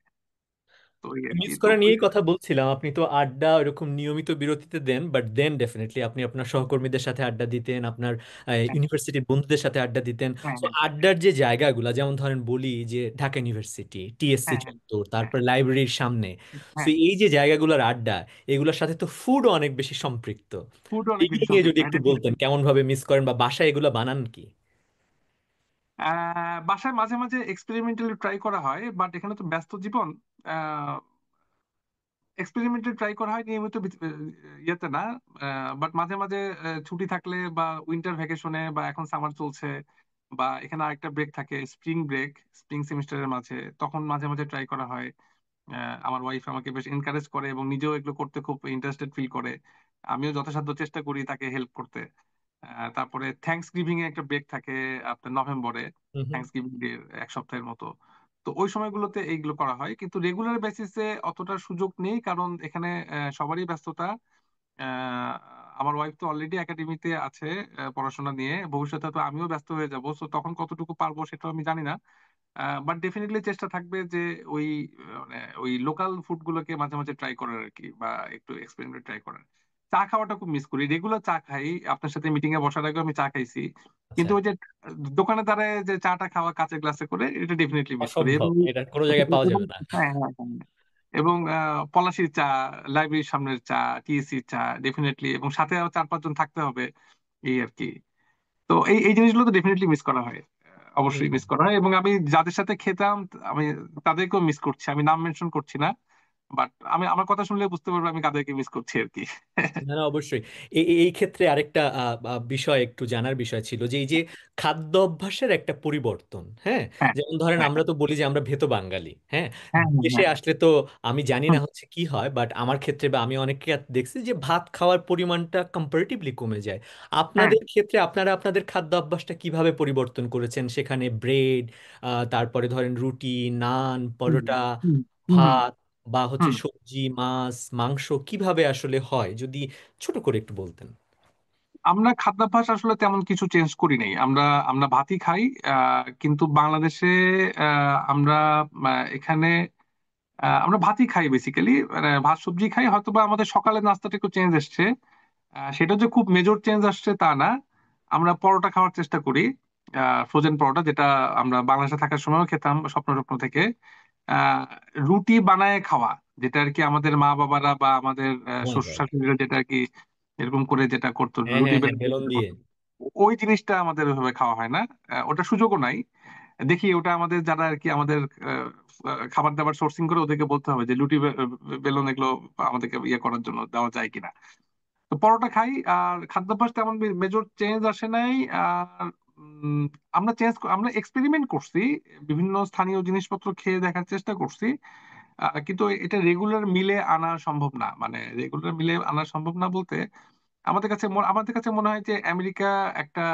তো ওই আর কি। মিস তো করা নিয়েই কথা বলছিলাম। আপনি তো আড্ডা এরকম নিয়মিত বিরতিতে দেন, বাট দেন ডেফিনেটলি আপনি আপনার সহকর্মীদের সাথে আড্ডা দিতেন, আপনার হ্যাঁ, ইউনিভার্সিটির বন্ধুদের সাথে আড্ডা দিতেন। হ্যাঁ, তো হ্যাঁ, আড্ডার যে জায়গাগুলো, যেমন ধরেন বলি যে ঢাকা ইউনিভার্সিটি, টিএসসি হ্যাঁ, হ্যাঁ, চত্বর, হ্যাঁ, তারপর লাইব্রেরির সামনে, সো হ্যাঁ। এই যে জায়গাগুলোর আড্ডা, এগুলোর সাথে তো ফুডও অনেক বেশি সম্পৃক্ত। ফুড অনেক এগুলো বেশি নিয়ে সম্পৃক্ত যদি হয় একটু বলতেন definitely। কেমন ভাবে মিস করেন, বা বাসায় এগুলো বানান কি? বাসায় মাঝে মাঝে এক্সপেরিমেন্টালি ট্রাই করা হয়, বাট এখানে তো ব্যস্ত জীবন। এক্সপেরিমেন্টালি ট্রাই করা হয় নিয়মিত ইয়েতে না। বাট মাঝে মাঝে ছুটি থাকলে বা উইন্টার ভ্যাকেশনে, বা এখন সামার চলছে, বা এখানে আরেকটা ব্রেক থাকে স্প্রিং ব্রেক, স্প্রিং সেমিস্টারের মাঝে, তখন মাঝে মাঝে ট্রাই করা হয়। আমার ওয়াইফ আমাকে বেশ এনকারেজ করে এবং নিজেও এগুলো করতে খুব ইন্টারেস্টেড ফিল করে। আমিও যথাসাধ্য চেষ্টা করি তাকে হেল্প করতে। তারপরে থ্যাঙ্কস গিভিং এ একটা ব্রেক থাকে আপনার নভেম্বরে, হুম হুম। থ্যাঙ্কস গিভিং ডে এক সপ্তাহের মতো। তো ওই সময়গুলোতে এইগুলো করা হয়, কিন্তু রেগুলার বেসিসে অতটা সুযোগ নেই, কারণ এখানে সবারই ব্যস্ততা। আহ, আমার ওয়াইফ তো অলরেডি একাডেমিতে আছে পড়াশোনা নিয়ে, ভবিষ্যতে তো আমিও ব্যস্ত হয়ে যাবো, তো তখন কতটুকু পারবো সেটা আমি জানি না। বাট ডেফিনেটলি চেষ্টা থাকবে যে ওই মানে ওই লোকাল ফুড গুলোকে মাঝে মাঝে ট্রাই করার আর কি, বা একটু এক্সপেরিমেন্ট ট্রাই করার। চা খাওয়াটা খুব মিস করি, রেগুলার চা খাই, আপনার সাথে মিটিং এ বসার আগে আমি চা খাইছি, আচ্ছা। কিন্তু ওই যে দোকানে দাঁড়ায় যে চাটা খাওয়া কাঁচের গ্লাসে করে, এটা ডেফিনেটলি মিস করি। এবং অসম্ভব, এটা কোনো জায়গায় পাওয়া এবং যাবে না। হ্যাঁ, হ্যাঁ, হ্যাঁ। এবং পলাশির চা, লাইব্রেরির সামনের চা, টিএসসির চা ডেফিনেটলি, এবং সাথে আরো 4-5 জন থাকতে হবে এই আর কি। তো এই এই জিনিসগুলো তো ডেফিনেটলি মিস করা হয়। অবশ্যই হুম। মিস করা হয়, এবং আমি যাদের সাথে খেতাম আমি তাদেরকেও মিস করছি। আমি নাম মেনশন করছি না, বাট আমি আমার কথা শুনলে বুঝতে পারবো আমি কাদেরকে মিস করছি আর কি। না না, অবশ্যই। এই ক্ষেত্রে আরেকটা বিষয় একটু জানার বিষয় ছিল যে এই যে খাদ্য অভ্যাসের একটা পরিবর্তন, হ্যাঁ। হ্যাঁ, যেমন ধরেন হ্যাঁ, আমরা তো বলি যে আমরা ভেতো বাঙালি, হ্যাঁ। হ্যাঁ, দেশে হ্যাঁ, আসলে তো আমি জানি না হুম, হচ্ছে কি হয়, বাট আমার ক্ষেত্রে বা আমি অনেককে দেখছি যে ভাত খাওয়ার পরিমাণটা কম্পারেটিভলি কমে যায়। হ্যাঁ, আপনাদের ক্ষেত্রে আপনারা আপনাদের খাদ্য অভ্যাসটা কিভাবে পরিবর্তন করেছেন? সেখানে ব্রেড, তারপরে ধরেন রুটি, নান, হুম, পরোটা, হুম, হুম, ভাত, বা হচ্ছে হুম। সবজি, মাছ, মাংস কিভাবে আসলে হয়, যদি ছোট করে একটু বলতেন। আমরা খাদ্যাভ্যাস আসলে তেমন কিছু চেঞ্জ করি নাই। আমরা আমরা ভাতই খাই। কিন্তু বাংলাদেশে আমরা এখানে আমরা ভাতই খাই বেসিক্যালি, মানে ভাত সবজি খাই। হয়তোবা আমাদের সকালের নাস্তাটা একটু চেঞ্জ এসছে। সেটা যে খুব মেজর চেঞ্জ আসছে তা না। আমরা পরোটা খাওয়ার চেষ্টা করি, ফ্রোজেন পরোটা, যেটা আমরা বাংলাদেশে থাকার সময়ও খেতাম স্বপ্ন স্বপ্ন থেকে। আহ, রুটি বানায় খাওয়া, যেটা আর কি আমাদের মা বাবারা বা আমাদের ও মাই শ্বশুর গড। শাশুড়িরা যেটা আর কি এরকম করে যেটা করতো, হ্যাঁ রুটি হ্যাঁ হ্যাঁ, বেলে বেলে বেলন যেটা দিয়ে। করতো, ওই জিনিসটা আমাদের ওইভাবে খাওয়া হয় না। ওটা সুযোগও নাই। দেখি ওটা আমাদের যারা আর কি আমাদের আহ, খাবার দাবার সোর্সিং করে ওদেরকে বলতে হবে যে লুটি বেলন এগুলো আমাদেরকে ইয়ে করার জন্য দেওয়া যায় কিনা। তো পরোটা খাই। আর খাদ্যাভ্যাস তেমন মেজর চেঞ্জ আসে নাই। আর উম, আমরা এক্সপেরিমেন্ট করছি, বিভিন্ন স্থানীয় জিনিসপত্র খেয়ে দেখার চেষ্টা করছি। কিন্তু এটা রেগুলার মিলে আনা সম্ভব না, মানে রেগুলার মিলে আনা সম্ভব না বলতে আমাদের কাছে মনে হয় যে আমেরিকা একটা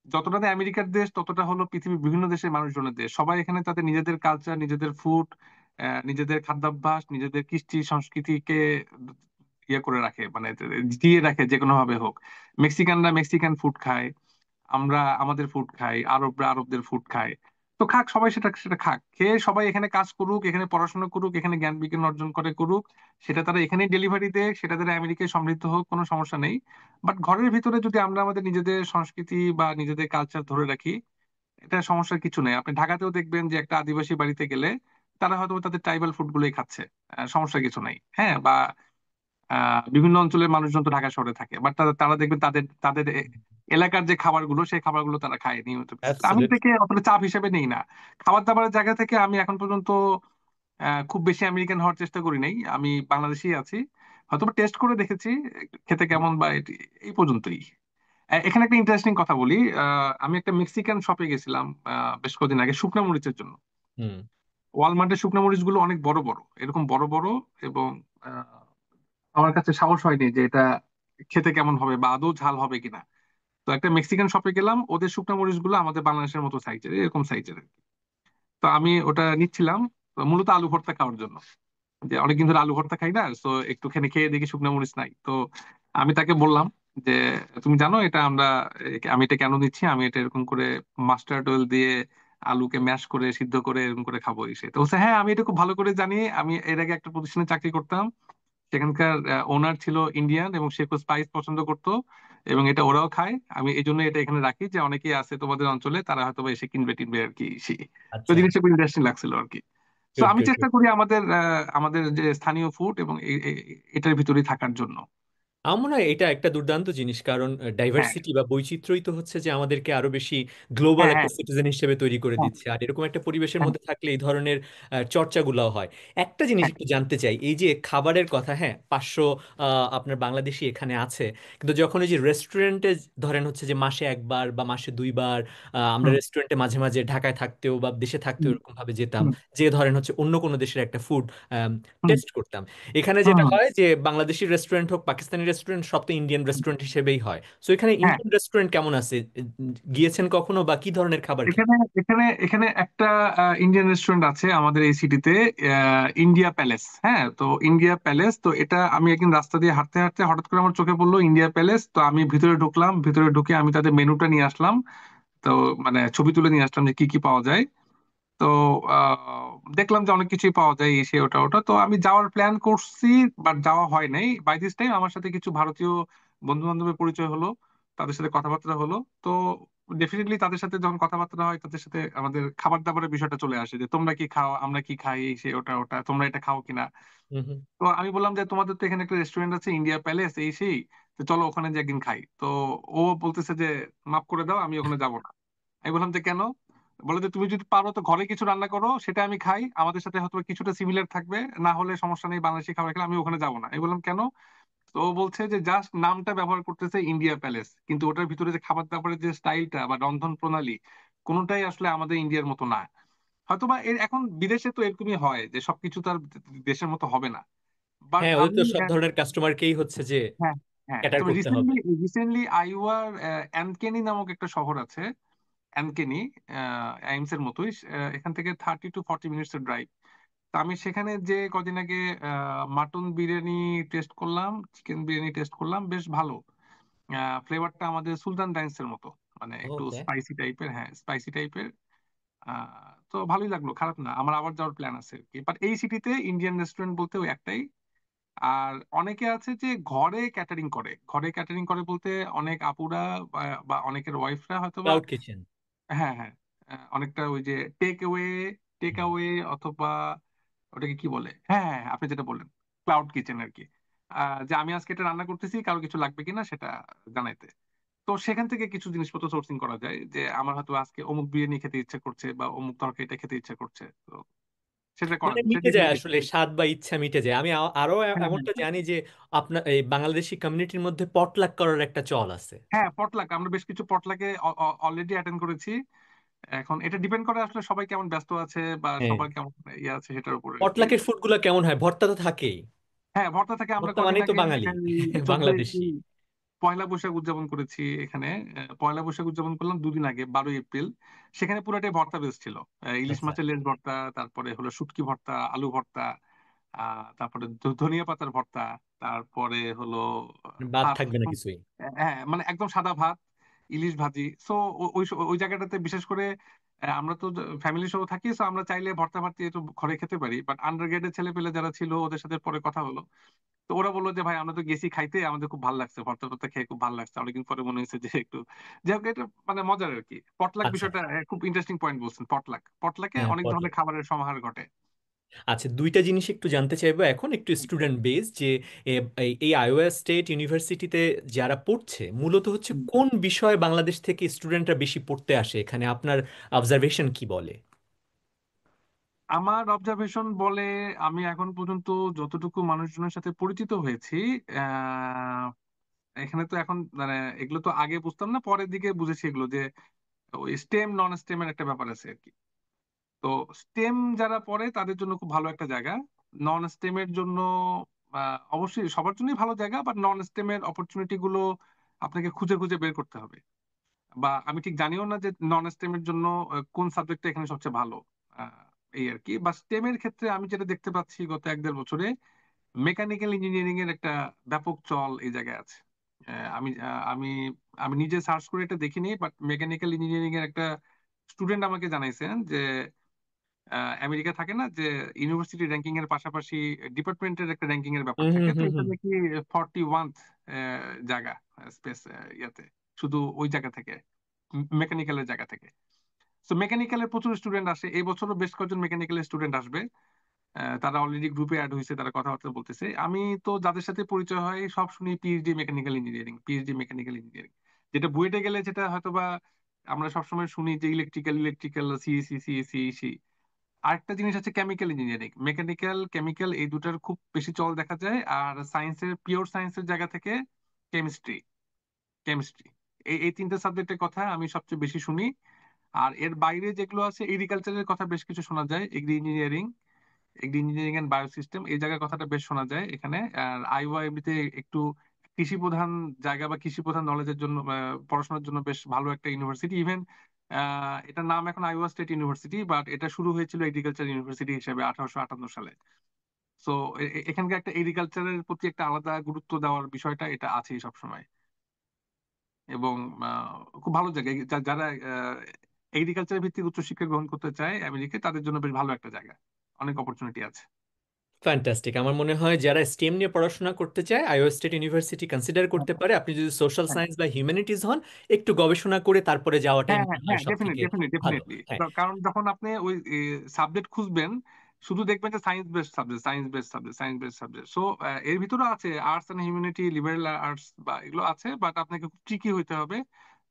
যতটা না আমেরিকার দেশ, ততটা হলো পৃথিবীর বিভিন্ন দেশের মানুষজনের দেশ। সবাই এখানে তাদের নিজেদের কালচার, নিজেদের ফুড, নিজেদের খাদ্যাভ্যাস, নিজেদের কৃষ্টি সংস্কৃতিকে ইয়ে করে রাখে, মানে দিয়ে রাখে যে কোনো ভাবে হোক। মেক্সিকানরা মেক্সিকান ফুড খায়, আমরা আমাদের ফুড খাই, আরবরা আরবদের ফুড খায়। তো খাক সবাই, সেটা সেটা খাক, খেয়ে সবাই এখানে কাজ করুক, এখানে পড়াশোনা করুক, এখানে জ্ঞান বিজ্ঞান অর্জন করে করুক, সেটা তারা এখানেই ডেলিভারি দেয়, সেটা তারা আমেরিকায় সমৃদ্ধ হোক, কোনো সমস্যা নেই। বাট ঘরের ভিতরে যদি আমরা আমাদের নিজেদের সংস্কৃতি বা নিজেদের কালচার ধরে রাখি, এটা সমস্যার কিছু নেই। আপনি ঢাকাতেও দেখবেন যে একটা আদিবাসী বাড়িতে গেলে তারা হয়তো তাদের ট্রাইবাল ফুড গুলোই খাচ্ছে, সমস্যা কিছু নাই, হ্যাঁ। বা বিভিন্ন অঞ্চলের মানুষজন তো ঢাকা শহরে থাকে, বাট তারা তারা দেখবেন তাদের তাদের এলাকার যে খাবারগুলো, সেই খাবারগুলো তারা খায় নিয়মিত basis তে। আমি অ্যাবসলিউট। থেকে অতটা চাপ হিসেবে নেই না। খাবার দাবারের জায়গা থেকে আমি এখন পর্যন্ত খুব বেশি আমেরিকান হওয়ার চেষ্টা করি নাই, আমি বাংলাদেশেই আছি। হয়তো টেস্ট করে দেখেছি খেতে কেমন, বা এই পর্যন্তই। এখানে একটা ইন্টারেস্টিং কথা বলি। আমি একটা মেক্সিকান শপে গেছিলাম বেশ কদিন আগে শুকনো মরিচের জন্য। হুম। ওয়ালমার্টের শুকনো মরিচ গুলো অনেক বড় বড়, এরকম বড় বড়, এবং আমার কাছে সাহস হয়নি যে এটা খেতে কেমন হবে বা আদৌ ঝাল হবে কিনা। তো একটা মেক্সিকান শপে গেলাম, ওদের শুকনো মরিচ গুলো আমাদের বাংলাদেশের মতো সাইজের, এরকম সাইজের। তো আমি ওটা নিচ্ছিলাম মূলত আলু ভর্তা খাওয়ার জন্য, যে অনেকদিন ধরে আলু ভর্তা খাই না, তো একটুখানি খেয়ে দেখি শুকনো মরিচ নাই। তো আমি তাকে বললাম যে তুমি জানো এটা আমরা, আমি এটা কেন নিচ্ছি, আমি এটা এরকম করে মাস্টার্ড অয়েল দিয়ে আলুকে ম্যাশ করে সিদ্ধ করে এরকম করে খাবো। এসে তো বলছে, হ্যাঁ আমি এটা খুব ভালো করে জানি, আমি এর আগে একটা প্রতিষ্ঠানে চাকরি করতাম, সেখানকার ওনার ছিল ইন্ডিয়ান, এবং সে খুব স্পাইস পছন্দ করতো, এবং এটা ওরাও খায়। আমি এই জন্য এটা এখানে রাখি, যে অনেকেই আছে তোমাদের অঞ্চলে, তারা হয়তো বা এসে কিনবে টিনবে আর কি। তো আচ্ছা। জিনিসটা খুব ইন্টারেস্টিং লাগছিল আর কি। তো গুড আমি গুড চেষ্টা গুড। করি আমাদের আমাদের যে স্থানীয় ফুড এবং এটার ভিতরেই থাকার জন্য। আমার মনে হয় এটা একটা দুর্দান্ত জিনিস, কারণ হ্যাঁ, ডাইভার্সিটি বা বৈচিত্র্যই তো হচ্ছে যে আমাদেরকে আরো বেশি গ্লোবাল হ্যাঁ, একটা হ্যাঁ, সিটিজেন হিসেবে তৈরি করে হ্যাঁ, দিচ্ছে, আর এরকম একটা পরিবেশের হ্যাঁ, মধ্যে থাকলে এই ধরনের চর্চাগুলোও হয়। একটা জিনিস হ্যাঁ, একটু জানতে চাই, এই যে খাবারের কথা, হ্যাঁ 500 আপনার বাংলাদেশি এখানে আছে, কিন্তু যখন এই যে রেস্টুরেন্টে ধরেন হচ্ছে যে মাসে একবার বা মাসে দুইবার আমরা হুম, রেস্টুরেন্টে মাঝে মাঝে ঢাকায় থাকতেও বা দেশে থাকতেও হুম, এরকম ভাবে যেতাম, হুম, যে ধরেন হচ্ছে অন্য কোনো দেশের একটা ফুড হুম, টেস্ট করতাম। এখানে যেটা হুম, হয় যে বাংলাদেশি রেস্টুরেন্ট হোক পাকিস্তানি রেস্টুরেন্ট, সব তো ইন্ডিয়ান রেস্টুরেন্ট হিসেবেই হয়। সো এখানে হ্যাঁ। ইন্ডিয়ান রেস্টুরেন্ট কেমন আছে? গিয়েছেন কখনো বা কি ধরনের খাবার এখানে খেতে? এখানে এখানে একটা ইন্ডিয়ান রেস্টুরেন্ট আছে আমাদের এই সিটিতে, ইন্ডিয়া প্যালেস। হ্যাঁ, তো ইন্ডিয়া প্যালেস, তো এটা আমি একদিন রাস্তা দিয়ে হাঁটতে হাঁটতে হঠাৎ করে আমার চোখে পড়লো ইন্ডিয়া প্যালেস। তো আমি ভিতরে ঢুকলাম, ভিতরে ঢুকে আমি তাদের মেনুটা নিয়ে আসলাম। তো মানে ছবি তুলে নিয়ে আসলাম যে কি কি পাওয়া যায়। তো দেখলাম যে অনেক কিছুই পাওয়া যায়, এসে ওটা ওটা। তো আমি যাওয়ার প্ল্যান করছি, বাট যাওয়া হয় নাই। বাই দিস টাইম আমার সাথে কিছু ভারতীয় বন্ধু বান্ধবের পরিচয় হলো, তাদের সাথে কথাবার্তা হলো। তো ডেফিনেটলি তাদের সাথে যখন কথাবার্তা হয়, তাদের সাথে আমাদের খাবার দাবারের বিষয়টা চলে আসে, যে তোমরা কি খাও, আমরা কি খাই, এই সে ওটা ওটা, তোমরা এটা খাও কিনা। হুম হুম। তো আমি বললাম যে তোমাদের তো এখানে একটা রেস্টুরেন্ট আছে ইন্ডিয়া প্যালেস, এই সেই, তো চলো ওখানে যে একদিন খাই। তো ও বলতেছে যে মাফ করে দাও, আমি ওখানে যাবো না। আমি বললাম যে কেন? বলে যে তুমি যদি পারো তো ঘরে কিছু রান্না করো, সেটা আমি খাই, আমাদের সাথে হয়তো কিছুটা সিমিলার থাকবে, না হলে সমস্যা নেই, বাংলাদেশি খাবার খেলে আমি ওখানে যাবো না। আমি বললাম কেন? তো ও বলছে যে জাস্ট নামটা ব্যবহার করতেছে ইন্ডিয়া প্যালেস, কিন্তু ওটার ভিতরে যে খাবার দাবারের যে স্টাইলটা বা রন্ধন প্রণালী, কোনোটাই আসলে আমাদের ইন্ডিয়ার মতো না। হয়তোবা এর এখন বিদেশে তো এরকমই হয় যে সবকিছু তার দেশের মতো হবে না। বাট হ্যাঁ, ওদের আমি তো সব ধরনের কাস্টমারকেই হচ্ছে যে হ্যাঁ, হ্যাঁ, ক্যাটার তবে করতে হবে। রিসেন্টলি রিসেন্টলি আইওয়ার অ্যানকেনি নামক একটা শহর আছে, অ্যানকেনি, এইমস এর মতোই, এখান থেকে 30 to 40 মিনিটস এর ড্রাইভ। তো আমি সেখানে যে কদিন আগে মাটন বিরিয়ানি টেস্ট করলাম, চিকেন বিরিয়ানি টেস্ট করলাম, বেশ ভালো। ফ্লেভারটা আমাদের সুলতান ডাইন্স এর মতো, মানে একটু ওকে। স্পাইসি টাইপের, হ্যাঁ স্পাইসি টাইপের। তো ভালোই লাগলো, খারাপ না। আমার আবার যাওয়ার প্ল্যান আছে আর কি। বাট এই সিটিতে ইন্ডিয়ান রেস্টুরেন্ট বলতে ওই একটাই। আর অনেকে আছে যে ঘরে ক্যাটারিং করে, ঘরে ক্যাটারিং করে বলতে অনেক আপুরা বা অনেকের ওয়াইফরা হয়তোবা, ক্লাউড কিচেন। হ্যাঁ, হ্যাঁ, অনেকটা ওই যে টেক অ্যাওয়ে, অথবা ওটাকে কি বলে, হ্যাঁ, হ্যাঁ, হ্যাঁ, আপনি যেটা বললেন ক্লাউড কিচেন আর কি। যে আমি আজকে এটা রান্না করতেছি, কারো কিছু লাগবে কিনা সেটা জানাইতে। তো সেখান থেকে কিছু জিনিসপত্র সোর্সিং করা যায়, যে আমার হয়তো আজকে অমুক বিরিয়ানি খেতে ইচ্ছা করছে বা অমুক তরকারিটা খেতে ইচ্ছা করছে, তো সেটা করা মানে যায়, সেটা মিটে যায় ডেফিনেটলি। আসলে, স্বাদ বা ইচ্ছা মিটে যায়। আমি আরো হ্যাঁ, এমনটা জানি যে আপনার এই বাংলাদেশি কমিউনিটির মধ্যে পটলাক করার একটা চল আছে। হ্যাঁ, পটলাক, আমরা বেশ কিছু পটলাকে অলরেডি অ্যাটেন্ড করেছি। এখন এটা ডিপেন্ড করে আসলে সবাই কেমন ব্যস্ত আছে বা হ্যাঁ। সবার কেমন ইয়ে আছে সেটার উপর আর কি। পটলাকের ফুড গুলো কেমন হয়? ভর্তা তো থাকেই। হ্যাঁ, ভর্তা থেকে আমরা ভর্তা কদিন মানেই তো আগে বাঙালি, এই 14 বাংলাদেশি। এপ্রিল পয়লা বৈশাখ উদযাপন করেছি এখানে। পয়লা বৈশাখ উদযাপন করলাম দুদিন আগে, 12 এপ্রিল। সেখানে পুরাটাই ভর্তা বেস ছিল। ইলিশ আচ্ছা। মাছের লেজ ভর্তা, তারপরে হলো শুটকি ভর্তা, আলু ভর্তা, তারপরে ধনিয়া পাতার ভর্তা, তারপরে হলো বাদ ভাত। থাকবে না কিছুই। হ্যাঁ, মানে একদম সাদা ভাত, ইলিশ ভাজি। সো ওই ওই জায়গাটাতে বিশেষ করে আমরা তো ফ্যামিলি সহ থাকি, সো আমরা চাইলে ভর্তা ভর্তি একটু ঘরে খেতে পারি, বাট আন্ডার গ্রেডের ছেলে পেলে যারা ছিল ওদের সাথে পরে কথা হলো, তো ওরা বললো যে ভাই আমরা তো গেছি খাইতে, আমাদের খুব ভালো লাগছে, ভর্তা টর্তা খেয়ে খুব ভালো লাগছে, অনেকদিন পরে মনে হয়েছে যে একটু, যাই হোক এটা মানে মজার আর কি। পটলাক আচ্ছা। বিষয়টা খুব ইন্টারেস্টিং পয়েন্ট বলছেন। পটলাক, পটলাকে হ্যাঁ, অনেক পটল। ধরনের খাবারের সমাহার ঘটে। আচ্ছা, দুইটা জিনিস একটু জানতে চাইবো এখন, একটু স্টুডেন্ট বেস যে এই আইওয়া স্টেট ইউনিভার্সিটিতে যারা পড়ছে মূলত হচ্ছে হুম। কোন বিষয়ে বাংলাদেশ থেকে স্টুডেন্টরা বেশি পড়তে আসে এখানে, আপনার অবজারভেশন কি বলে? আমার অবজারভেশন বলে, আমি এখন পর্যন্ত যতটুকু মানুষজনের সাথে পরিচিত হয়েছি, আহ, এখানে তো এখন মানে এগুলো তো আগে বুঝতাম না, পরের দিকে বুঝেছি এগুলো যে ওই স্টেম নন স্টেমের একটা ব্যাপার আছে আর কি। তো স্টেম যারা পড়ে তাদের জন্য খুব ভালো একটা জায়গা। নন স্টেমের জন্য অবশ্যই সবার জন্যই ভালো জায়গা, বাট নন স্টেমের অপরচুনিটি গুলো আপনাকে খুঁজে খুঁজে বের করতে হবে। বা আমি ঠিক জানিও না যে নন স্টেমের জন্য কোন সাবজেক্টটা এখানে সবচেয়ে ভালো। আহ, এই আর কি। বা স্টেমের ক্ষেত্রে আমি যেটা দেখতে পাচ্ছি গত 1-1.5 বছরে, মেকানিক্যাল ইঞ্জিনিয়ারিং এর একটা ব্যাপক চল এই জায়গায় আছে। আমি আমি নিজে সার্চ করে এটা দেখিনি, বাট মেকানিক্যাল ইঞ্জিনিয়ারিং এর একটা স্টুডেন্ট আমাকে জানাইছেন যে আমেরিকা থাকে না যে ইউনিভার্সিটি র্যাঙ্কিং এর পাশাপাশি ডিপার্টমেন্টের একটা র্যাঙ্কিং এর ব্যাপার হুম থাকে, হুম তো হুম এটা হুম। নাকি 41 জায়গা স্পেস ইয়াতে, শুধু ওই জায়গা থেকে, মেকানিক্যালের জায়গা থেকে। তো মেকানিক্যালের প্রচুর স্টুডেন্ট আসে, এই বছরও বেশ কয়েকজন মেকানিক্যালের স্টুডেন্ট আসবে। তারা অলরেডি গ্রুপে অ্যাড হয়েছে, তারা কথাবার্তা বলতেছে। আমি তো যাদের সাথে পরিচয় হয় সব শুনি PhD mechanical engineering, PhD mechanical engineering. যেটা বুয়েটে গেলে যেটা হয়তোবা আমরা সবসময় শুনি যে ইলেকট্রিক্যাল, ইলেকট্রিক্যাল সিএসি, সিএসি। আরেকটা জিনিস আছে কেমিক্যাল ইঞ্জিনিয়ারিং, মেকানিক্যাল কেমিক্যাল এই দুটার খুব বেশি চল দেখা যায়। আর সায়েন্সের, পিওর সায়েন্সের জায়গা থেকে কেমিস্ট্রি, কেমিস্ট্রি, এই এই তিনটা সাবজেক্টের কথা আমি সবচেয়ে বেশি শুনি। আর এর বাইরে যেগুলো আছে, এগ্রিকালচারের কথা বেশ কিছু শোনা যায়, এগ্রি ইঞ্জিনিয়ারিং এন্ড বায়োসিস্টেম এই জায়গার কথাটা বেশ শোনা যায় এখানে। আর আইওয়া এমনিতে একটু কৃষি প্রধান জায়গা বা কৃষি প্রধান নলেজের জন্য, পড়াশোনার জন্য বেশ ভালো একটা ইউনিভার্সিটি। ইভেন এটার নাম এখন আইওয়া স্টেট ইউনিভার্সিটি, বাট এটা শুরু হয়েছিল এগ্রিকালচার ইউনিভার্সিটি হিসেবে 1858 সালে। সো এখানকার একটা এগ্রিকালচারের প্রতি একটা আলাদা গুরুত্ব দেওয়ার বিষয়টা এটা আছেই সবসময়। এবং খুব ভালো জায়গা, যারা এগ্রিকালচার ভিত্তিক উচ্চশিক্ষা গ্রহণ করতে চায় আমেরিকায়, তাদের জন্য বেশ ভালো একটা জায়গা, অনেক অপরচুনিটি আছে। ফ্যান্টাস্টিক। আমার মনে হয় যারা স্টেম নিয়ে পড়াশোনা করতে চায় আইও স্টেট ইউনিভার্সিটি কনসিডার করতে পারে। আপনি যদি সোশ্যাল হ্যাঁ সায়েন্স বা হিউম্যানিটিজ হন, একটু গবেষণা করে তারপরে যাওয়াটাই হ্যাঁ মনে হ্যাঁ হয় হ্যাঁ, সব ডেফিনেটলি থেকে ডেফিনেটলি ভালো। ডেফিনেটলি। হ্যাঁ। কারণ যখন আপনি ওই সাবজেক্ট খুঁজবেন, শুধু দেখবেন যে science based subject, science based subject, science based subject. So এর ভিতরে আছে arts and humanity, liberal arts বা এগুলো আছে, বাট আপনাকে খুব ট্রিকি হইতে হবে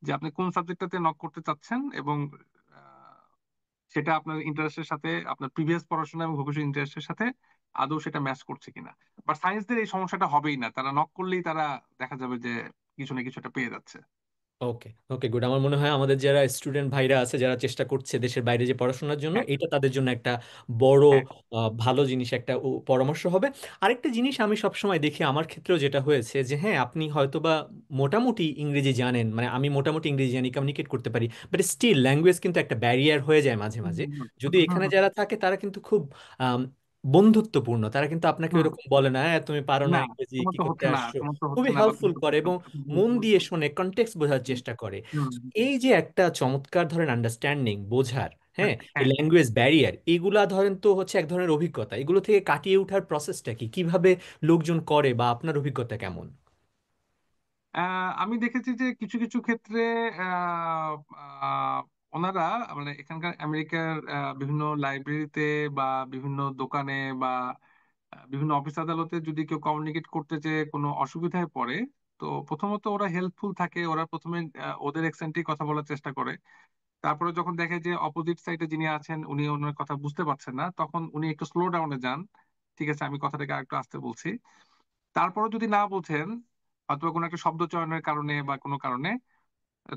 যে আপনি কোন সাবজেক্টটাতে নক করতে চাচ্ছেন, এবং আহ, সেটা আপনার ইন্টারেস্টের সাথে, আপনার প্রিভিয়াস পড়াশোনা এবং ভবিষ্যৎ ইন্টারেস্টের সাথে আদৌ সেটা ম্যাচ করছে কিনা। বাট সায়েন্সদের এই সমস্যাটা হবেই না, তারা নক করলেই তারা দেখা যাবে যে কিছু না কিছু একটা পেয়ে যাচ্ছে। ওকে ওকে, গুড। আমার মনে হয় আমাদের যারা স্টুডেন্ট ভাইরা আছে যারা চেষ্টা করছে দেশের বাইরে যে পড়াশোনার জন্য, হ্যাঁ এটা তাদের জন্য একটা বড় হ্যাঁ। ভালো জিনিস, একটা পরামর্শ হবে। আরেকটা জিনিস আমি সবসময় দেখি আমার ক্ষেত্রেও যেটা হয়েছে যে হ্যাঁ, আপনি হয়তোবা মোটামুটি ইংরেজি জানেন, মানে আমি মোটামুটি ইংরেজি জানি, কমিউনিকেট করতে পারি, বাট স্টিল ল্যাঙ্গুয়েজ কিন্তু একটা ব্যারিয়ার হয়ে যায় মাঝে হুম মাঝে। হুম যদি হুম এখানে হুম যারা থাকে তারা কিন্তু খুব আম, বন্ধুত্বপূর্ণ, তারা কিন্তু আপনাকে হুম। ওরকম বলে না হ্যাঁ তুমি পারো না না, ইংরেজি, তোমার কি তো করতে হচ্ছে না, আসছো। তোমার তো হচ্ছে খুবই না, বা হেল্পফুল তুমি তো করে পারছো এবং না, তুমি মন তো- দিয়ে শোনে, কনটেক্সট বোঝার হুম চেষ্টা করে। হুম, এই যে একটা চমৎকার ধরেন আন্ডারস্ট্যান্ডিং, বোঝার, হ্যাঁ হ্যাঁ, এই হ্যাঁ। ল্যাঙ্গুয়েজ ব্যারিয়ার, এগুলা ধরেন তো হচ্ছে এক ধরনের অভিজ্ঞতা, এগুলো থেকে কাটিয়ে ওঠার প্রসেসটা কি, কিভাবে লোকজন করে, বা আপনার অভিজ্ঞতা কেমন? আমি দেখেছি যে কিছু কিছু ক্ষেত্রে আহ, আহ, ওনারা মানে এখানকার আমেরিকার বিভিন্ন লাইব্রেরিতে বা বিভিন্ন দোকানে বা বিভিন্ন অফিস আদালতে যদি কেউ কমিউনিকেট করতে চেয়ে কোনো অসুবিধায় পড়ে, তো প্রথমত ওরা হেল্পফুল থাকে, ওরা প্রথমে ওদের অ্যাকসেন্টেই কথা বলার চেষ্টা করে। তারপরে যখন দেখে যে অপোজিট সাইডে যিনি আছেন উনি ওনার কথা বুঝতে পারছেন না, তখন উনি একটু স্লো ডাউনে যান। ঠিক আছে, আমি কথাটাকে আরেকটু আস্তে বলছি। তারপরে যদি না বোঝেন, অথবা কোনো একটা শব্দ চয়নের কারণে বা কোনো কারণে,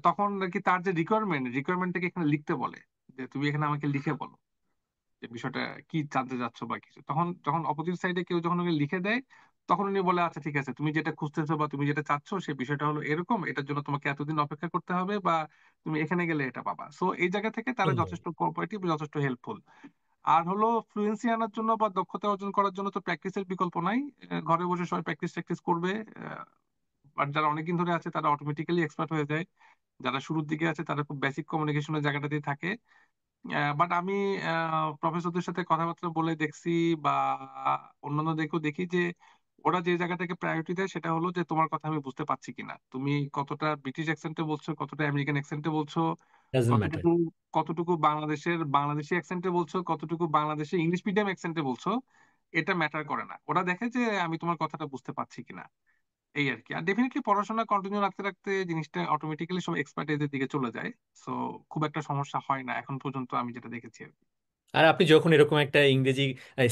তখন নাকি তার যে রিকোয়ারমেন্টটাকে এখানে লিখতে বলে, যে তুমি এখানে আমাকে লিখে বলো যে বিষয়টা কি জানতে চাচ্ছ বা কিছু। তখন যখন অপোজিট সাইডে কেউ যখন ওকে লিখে দেয়, তখন উনি বলে আচ্ছা ঠিক আছে, তুমি যেটা খুঁজতেছো বা তুমি যেটা চাচ্ছ সেই বিষয়টা হলো এরকম, এটার জন্য তোমাকে এতদিন অপেক্ষা করতে হবে, বা তুমি এখানে গেলে এটা পাবা। সো এই জায়গা থেকে তারা সুন্দর। যথেষ্ট কোঅপারেটিভ, যথেষ্ট হেল্পফুল। আর হলো ফ্লুয়েন্সি আনার জন্য বা দক্ষতা অর্জন করার জন্য তো প্র্যাকটিসের বিকল্প নাই। ঘরে বসে সবাই প্র্যাকটিস ট্যাকটিস করবে। বাট যারা অনেকদিন ধরে আছে তারা অটোমেটিক্যালি এক্সপার্ট হয়ে যায়। যারা শুরুর দিকে আছে তারা খুব বেসিক কমিউনিকেশনের জায়গাটাতেই থাকে। বাট আমি প্রফেসরদের সাথে কথাবার্তা বলে দেখছি, বা অন্যান্যদেরকেও দেখি যে ওরা যে জায়গাটাকে প্রায়োরিটি দেয় সেটা হলো যে তোমার কথা আমি বুঝতে পারছি কিনা, তুমি কতটা ব্রিটিশ অ্যাকসেন্টে বলছো, কতটা আমেরিকান অ্যাকসেন্টে বলছো, ডাজন্ট ম্যাটার। কতটুকু কতটুকু বাংলাদেশি অ্যাকসেন্টে বলছো, কতটুকু বাংলাদেশে ইংলিশ মিডিয়াম অ্যাকসেন্টে বলছো, এটা ম্যাটার করে না। ওরা দেখে যে আমি তোমার কথাটা বুঝতে পারছি কিনা, এই আর কি। আর ডেফিনেটলি পড়াশোনা কন্টিনিউ রাখতে রাখতে জিনিসটা অটোমেটিক্যালি সব এক্সপার্টাইজের দিকে চলে যায়। সো খুব একটা সমস্যা হয় না এখন পর্যন্ত, আমি যেটা দেখেছি আর কি। আর আপনি যখন এরকম একটা ইংরেজি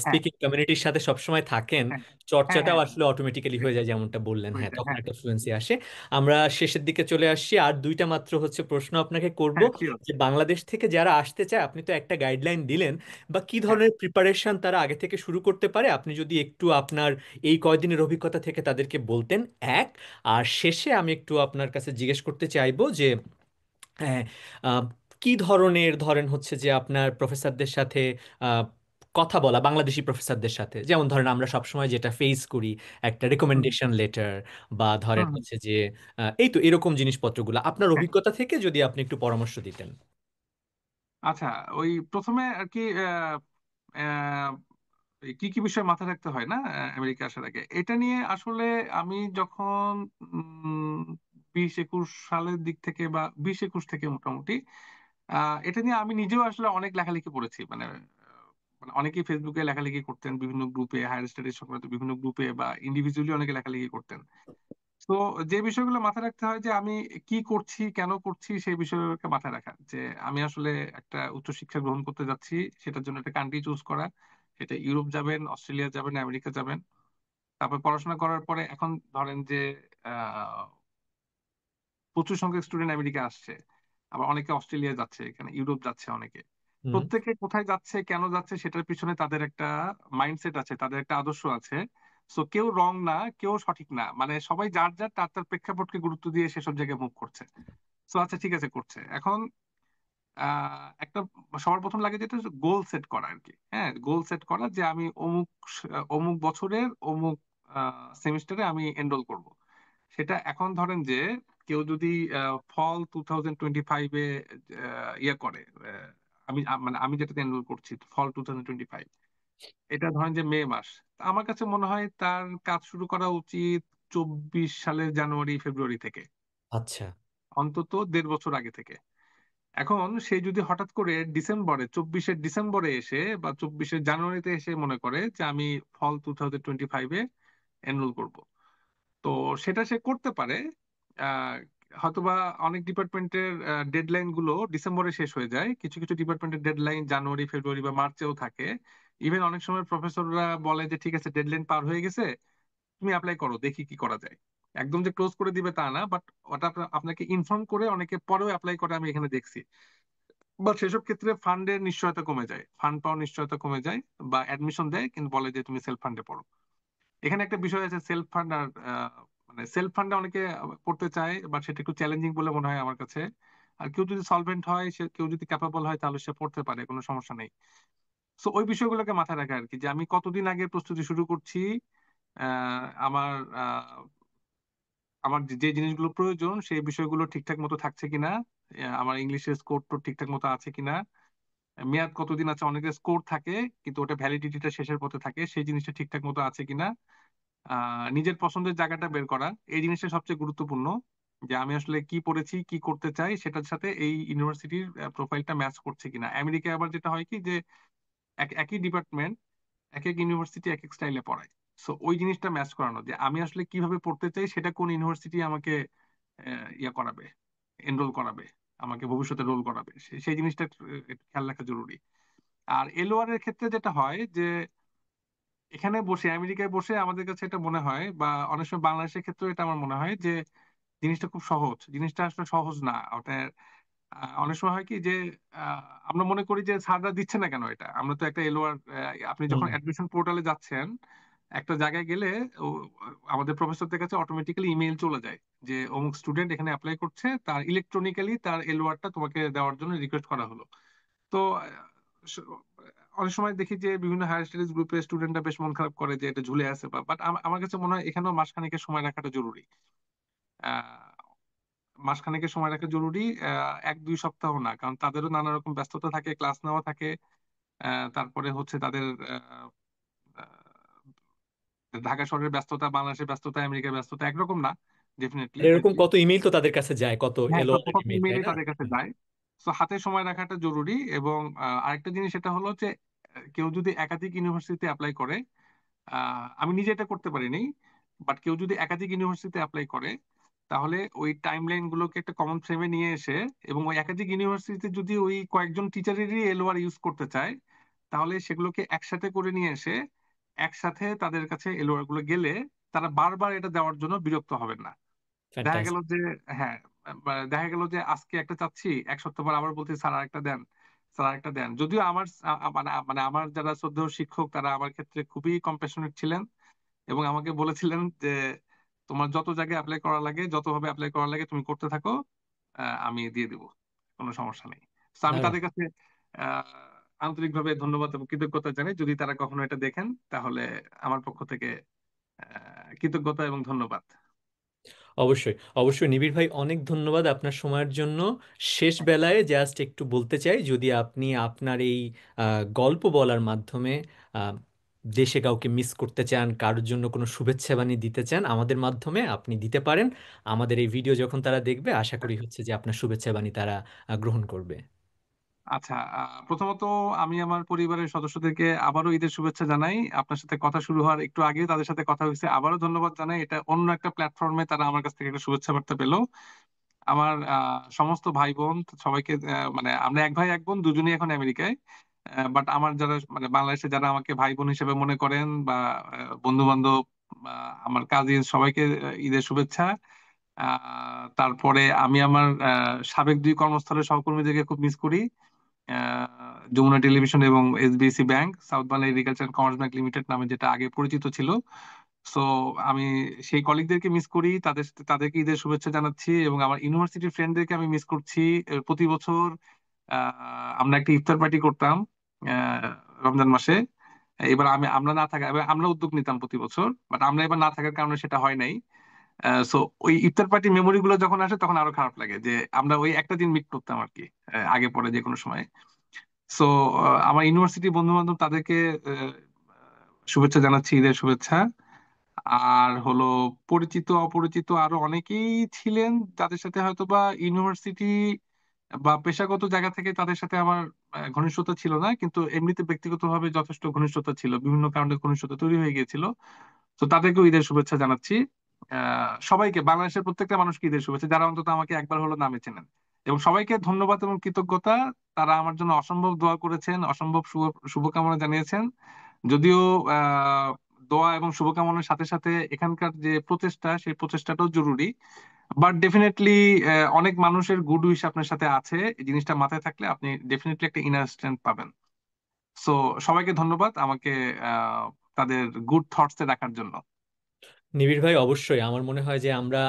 হ্যাঁ, স্পিকিং কমিউনিটির সাথে সবসময় থাকেন, হ্যাঁ, হ্যাঁ, চর্চাটাও হ্যাঁ, আসলে অটোমেটিক্যালি হয়ে যায়, যেমনটা বললেন। হয়ে হ্যাঁ, যায়, তখন হ্যাঁ, একটা ফ্লুয়েন্সি আসে। আমরা শেষের দিকে চলে আসছি, আর দুইটা মাত্র হচ্ছে প্রশ্ন আপনাকে করব। হ্যাঁ, শিওর, যে বাংলাদেশ থেকে যারা আসতে চায়, আপনি তো একটা গাইডলাইন দিলেন, বা কি হ্যাঁ। ধরনের প্রিপারেশন তারা আগে থেকে শুরু করতে পারে, আপনি যদি একটু আপনার এই কয়দিনের অভিজ্ঞতা থেকে তাদেরকে বলতেন। এক, আর শেষে আমি একটু আপনার কাছে জিজ্ঞেস করতে চাইবো যে হ্যাঁ, আহ, কি ধরনের ধরেন হচ্ছে যে আপনার প্রফেসরদের সাথে আহ, কথা বলা, বাংলাদেশি প্রফেসরদের সাথে, যেমন ধরেন আমরা সবসময় যেটা ফেস করি, একটা হুম, রেকমেন্ডেশন লেটার, বা ধরেন হুম, হুম, হচ্ছে যে এই তো এরকম জিনিসপত্রগুলো আপনার হ্যাঁ। অভিজ্ঞতা থেকে যদি আপনি একটু পরামর্শ দিতেন। আচ্ছা, ওই প্রথমে আর কি এই কি কি বিষয় মাথায় রাখতে হয় না আমেরিকা আসার আগে, এটা নিয়ে আসলে আমি যখন 20-21 সালের দিক থেকে, বা 20-21 থেকে মোটামুটি এটা নিয়ে আমি নিজেও আসলে অনেক লেখালেখি পড়েছি। মানে অনেকেই ফেসবুকে লেখালেখি করতেন, বিভিন্ন গ্রুপে, হায়ার স্টাডিজ সংক্রান্ত বিভিন্ন গ্রুপে, বা ইন্ডিভিজুয়ালি অনেকে লেখালেখি করতেন। তো যে বিষয়গুলো মাথায় রাখতে হয় যে আমি কি করছি, কেন করছি, সেই বিষয়গুলোকে মাথায় রাখা, যে আমি আসলে একটা উচ্চশিক্ষা গ্রহণ করতে যাচ্ছি, সেটার জন্য একটা কান্ট্রি চুজ করা। সেটা ইউরোপ যাবেন, অস্ট্রেলিয়া যাবেন, আমেরিকা যাবেন। তারপর পড়াশোনা করার পরে এখন ধরেন যে আহ, প্রচুর সংখ্যক স্টুডেন্ট আমেরিকা আসছে, আবার অনেকে অস্ট্রেলিয়া যাচ্ছে, এখানে ইউরোপ যাচ্ছে অনেকে। হুম। প্রত্যেকে কোথায় যাচ্ছে, কেন যাচ্ছে, সেটার পিছনে তাদের একটা মাইন্ডসেট আছে, তাদের একটা আদর্শ আছে। সো কেউ রং না, কেউ সঠিক না, মানে সবাই যার যার তার তার প্রেক্ষাপটকে গুরুত্ব দিয়ে সেসব জায়গায় মুভ করছে। সো আচ্ছা, ঠিক আছে, করছে। এখন একটা সবার প্রথম লাগে যেটা গোল সেট করা আর কি। হ্যাঁ, গোল সেট করা যে আমি অমুক বছরের অমুক সেমিস্টারে আমি এনরোল করব। সেটা এখন ধরেন যে কেউ যদি ফল 2025-এ ইয়ে করে, মানে আমি যেটাতে এনরোল করছি ফল 2025, এটা ধরেন যে মে মাস। তা আমার কাছে মনে হয় তার কাজ শুরু করা উচিত 24 সালের জানুয়ারি ফেব্রুয়ারি থেকে, আচ্ছা। অন্তত 1.5 বছর আগে থেকে। এখন সে যদি হঠাৎ করে ডিসেম্বরে, 24-এর ডিসেম্বরে এসে, বা 24-এর জানুয়ারিতে এসে মনে করে যে আমি ফল 2025-এ এনরোল করব, তো সেটা সে করতে পারে। আহ, হয়তোবা অনেক ডিপার্টমেন্টের ডেডলাইন গুলো ডিসেম্বরে শেষ হয়ে যায়, কিছু কিছু ডিপার্টমেন্টের ডেডলাইন জানুয়ারি, ফেব্রুয়ারি বা মার্চেও থাকে। ইভেন অনেক সময় প্রফেসররা বলে যে ঠিক আছে, ডেডলাইন পার হয়ে গেছে, তুমি অ্যাপ্লাই করো, দেখি কি করা যায়। একদম যে ক্লোজ করে দিবে তা না, বাট ওটা আপনাকে ইনফর্ম করে অনেকে পরেও অ্যাপ্লাই করে, আমি এখানে দেখছি। বাট সেসব ক্ষেত্রে ফান্ডের নিশ্চয়তা কমে যায়, ফান্ড পাওয়ার নিশ্চয়তা কমে যায়, বা অ্যাডমিশন দেয় কিন্তু বলে যে তুমি সেলফ ফান্ডে পড়ো। এখানে একটা বিষয় আছে, সেলফ ফান্ড আর মানে সেলফ ফান্ডে অনেকে পড়তে চায়, বাট সেটা একটু চ্যালেঞ্জিং বলে মনে হয় আমার কাছে। আর কেউ যদি সলভেন্ট হয়, সে কেউ যদি ক্যাপাবল হয়, তাহলে সে পড়তে পারে, কোনো সমস্যা নেই। সো ওই বিষয়গুলোকে মাথায় রাখা আর কি, যে আমি কতদিন আগে প্রস্তুতি শুরু করছি, আমার আমার যে যে জিনিসগুলো প্রয়োজন সেই বিষয়গুলো ঠিকঠাক মতো থাকছে কিনা, আমার ইংলিশের স্কোর টোর ঠিকঠাক মতো আছে কিনা, মেয়াদ কতদিন আছে, অনেকের স্কোর থাকে কিন্তু ওটা ভ্যালিডিটিটা শেষের পথে থাকে, সেই জিনিসটা ঠিকঠাক মতো আছে কিনা। নিজের পছন্দের জায়গাটা বের করা, এই জিনিসটা সবচেয়ে গুরুত্বপূর্ণ, যে আমি আসলে কি পড়েছি, কি করতে চাই, সেটার সাথে এই ইউনিভার্সিটির প্রোফাইলটা ম্যাচ করছে কিনা। আমেরিকায় আবার যেটা হয় কি, যে একই ডিপার্টমেন্ট, এক এক ইউনিভার্সিটি এক এক স্টাইলে পড়ায়। সো ওই জিনিসটা ম্যাচ করানো, যে আমি আসলে কিভাবে পড়তে চাই, সেটা কোন ইউনিভার্সিটি আমাকে ইয়া করাবে, এনরোল করাবে, আমাকে ভবিষ্যতে রোল করাবে, সেই জিনিসটা একটু খেয়াল রাখা জরুরি। আর এলওআর এর ক্ষেত্রে যেটা হয় যে এখানে বসে, আমেরিকায় বসে আমাদের কাছে এটা মনে হয়, বা অনেক সময় বাংলাদেশের ক্ষেত্রে এটা আমার মনে হয় যে জিনিসটা খুব সহজ, জিনিসটা আসলে সহজ না ওটা। অনেক সময় হয় কি যে আহ, আমরা মনে করি যে স্যাররা দিচ্ছে না কেন এটা, আমরা তো একটা এলওআর, আপনি হুম। যখন অ্যাডমিশন পোর্টালে যাচ্ছেন একটা জায়গায় গেলে, ও, আমাদের প্রফেসরদের কাছে অটোমেটিক্যালি ইমেইল চলে যায় যে অমুক স্টুডেন্ট এখানে অ্যাপ্লাই করছে, তার ইলেকট্রনিক্যালি তার এলওআরটা তোমাকে দেওয়ার জন্য রিকোয়েস্ট করা হলো। তো স- অনেক সময় দেখি যে বিভিন্ন হায়ার স্টাডিজ গ্রুপে স্টুডেন্টরা বেশ মন খারাপ করে যে এটা ঝুলে আছে, বাট আমার কাছে মনে হয় এখানেও মাসখানেকের সময় রাখাটা জরুরি। মাসখানেকের সময় রাখা জরুরি, 1-2 সপ্তাহ না, কারণ তাদেরও নানা রকম ব্যস্ততা থাকে, ক্লাস নেওয়া থাকে। তারপরে হচ্ছে তাদের আহ, ঢাকা শহরের ব্যস্ততা, বাংলাদেশের ব্যস্ততা, আমেরিকার ব্যস্ততা একরকম না, আর ডেফিনেটলি আর এরকম কি। কত ইমেল তো তাদের কাছে যায়, কত হ্যাঁ, এলো কত কত ইমেল, তাই ইমেইলই না? তাদের কাছে যায়। তো হাতে সময় রাখাটা জরুরি। এবং আরেকটা জিনিস এটা হলো যে কেউ যদি একাধিক ইউনিভার্সিটিতে অ্যাপ্লাই করে, আমি নিজে এটা করতে পারিনি, বাট কেউ যদি একাধিক ইউনিভার্সিটিতে অ্যাপ্লাই করে, তাহলে ওই টাইম লাইন গুলোকে একটা কমন ফ্রেমে নিয়ে এসে, এবং ওই একাধিক ইউনিভার্সিটিতে যদি ওই কয়েকজন টিচারেরই এলওআর ইউজ করতে চায়, তাহলে সেগুলোকে একসাথে করে নিয়ে এসে একসাথে তাদের কাছে এলওআর গুলো গেলে তারা বারবার এটা দেওয়ার জন্য বিরক্ত হবেন না। দেখা গেল ফ্যান্টাস্টিক। যে, হ্যাঁ, দেখা গেল যে আজকে একটা চাচ্ছি, 1 সপ্তাহ পর আবার বলছি স্যার আরেকটা দেন, স্যার আরেকটা দেন। যদিও আমার মানে আমার যারা শ্রদ্ধেয় শিক্ষক তারা আমার ক্ষেত্রে খুবই কম্প্যাশনেট ছিলেন, এবং আমাকে বলেছিলেন যে তোমার যত জায়গায় অ্যাপ্লাই করা লাগে, যতভাবে অ্যাপ্লাই করা লাগে তুমি করতে থাকো, আমি দিয়ে দিব, কোনো সমস্যা নেই। তো আমি দারুণ। তাদের কাছে আহ আন্তরিকভাবে ধন্যবাদ এবং কৃতজ্ঞতা জানাই। যদি তারা কখনো এটা দেখেন, তাহলে আমার পক্ষ থেকে কৃতজ্ঞতা এবং ধন্যবাদ। অবশ্যই, অবশ্যই নিবিড় ভাই, অনেক ধন্যবাদ আপনার সময়ের জন্য। শেষ বেলায় জাস্ট একটু বলতে চাই, যদি আপনি আপনার এই গল্প বলার মাধ্যমে আহ, দেশে কাউকে মিস করতে চান, কারোর জন্য কোনো শুভেচ্ছা বাণী দিতে চান, আমাদের মাধ্যমে আপনি দিতে পারেন। আমাদের এই ভিডিও যখন তারা দেখবে, আশা করি হচ্ছে যে আপনার শুভেচ্ছা বাণী তারা গ্রহণ করবে। আচ্ছা, প্রথমত আমি আমার পরিবারের সদস্যদেরকে আবারও ঈদের শুভেচ্ছা জানাই। আপনার সাথে কথা শুরু হওয়ার একটু আগে তাদের সাথে কথা হয়েছে, আবারও ধন্যবাদ জানাই। এটা অন্য একটা প্ল্যাটফর্মে তারা আমার কাছ থেকে একটা শুভেচ্ছা বার্তা পেলো। আমার সমস্ত ভাই বোন সবাইকে, মানে আমরা এক ভাই এক বোন, দুজনেই এখন আমেরিকায়। বাট আমার যারা মানে বাংলাদেশে যারা আমাকে ভাই বোন হিসেবে মনে করেন, বা বন্ধু বান্ধব, আমার কাজিন, সবাইকে ঈদের শুভেচ্ছা। তারপরে আমি আমার সাবেক 2 কর্মস্থলের সহকর্মীদেরকে খুব মিস করি, যমুনা টেলিভিশন এবং SBC bank, south Bangla agriculture commerce bank limited নামে যেটা আগে পরিচিত ছিল। সো আমি সেই কলিগদেরকে মিস করি, তাদেরকে ঈদের শুভেচ্ছা জানাচ্ছি। এবং আমার ইউনিভার্সিটির ফ্রেন্ডদেরকে আমি মিস করছি। প্রতি বছর আমরা একটা ইফতার পার্টি করতাম আহ, রমজান মাসে। এবার আমরা না থাকা, এবার আমরা উদ্যোগ নিতাম প্রতি বছর, বাট আমরা এবার না থাকার কারণে সেটা হয় নাই। সো ওই ইফতার পার্টি মেমোরি গুলো যখন আসে তখন আরো খারাপ লাগে যে আমরা ওই একটা দিন মিট করতাম আর কি, আগে পরে যে কোনো সময়। সো আমার ইউনিভার্সিটি বন্ধু বান্ধব তাদেরকে আহ, শুভেচ্ছা জানাচ্ছি, ঈদের শুভেচ্ছা। আর হলো পরিচিত অপরিচিত আরো অনেকেই ছিলেন যাদের সাথে হয়তো বা ইউনিভার্সিটি বা পেশাগত জায়গা থেকে তাদের সাথে আমার ঘনিষ্ঠতা ছিল না, কিন্তু এমনিতে ব্যক্তিগতভাবে যথেষ্ট ঘনিষ্ঠতা ছিল, বিভিন্ন কারণে ঘনিষ্ঠতা তৈরি হয়ে গিয়েছিল। তো তাদেরকেও ঈদের শুভেচ্ছা জানাচ্ছি। সবাইকে, বাংলাদেশের প্রত্যেকটা মানুষকে ঈদের শুভেচ্ছা, যারা অন্তত আমাকে একবার হলো নামে চেনেন। এবং সবাইকে ধন্যবাদ এবং কৃতজ্ঞতা। তারা আমার জন্য অসম্ভব দোয়া করেছেন, অসম্ভব শুভকামনা জানিয়েছেন। যদিও আহ দোয়া এবং শুভকামনার সাথে সাথে এখানকার যে প্রচেষ্টা, সেই প্রচেষ্টাটাও জরুরি। বাট ডেফিনেটলি অনেক মানুষের গুড উইশ আপনার সাথে আছে, এই জিনিসটা মাথায় থাকলে আপনি ডেফিনেটলি একটা ইনার স্ট্রেংথ পাবেন। সো সবাইকে ধন্যবাদ আমাকে আহ তাদের গুড থটসে রাখার জন্য। নিবিড় ভাই, অবশ্যই আমার মনে হয় যে আমরা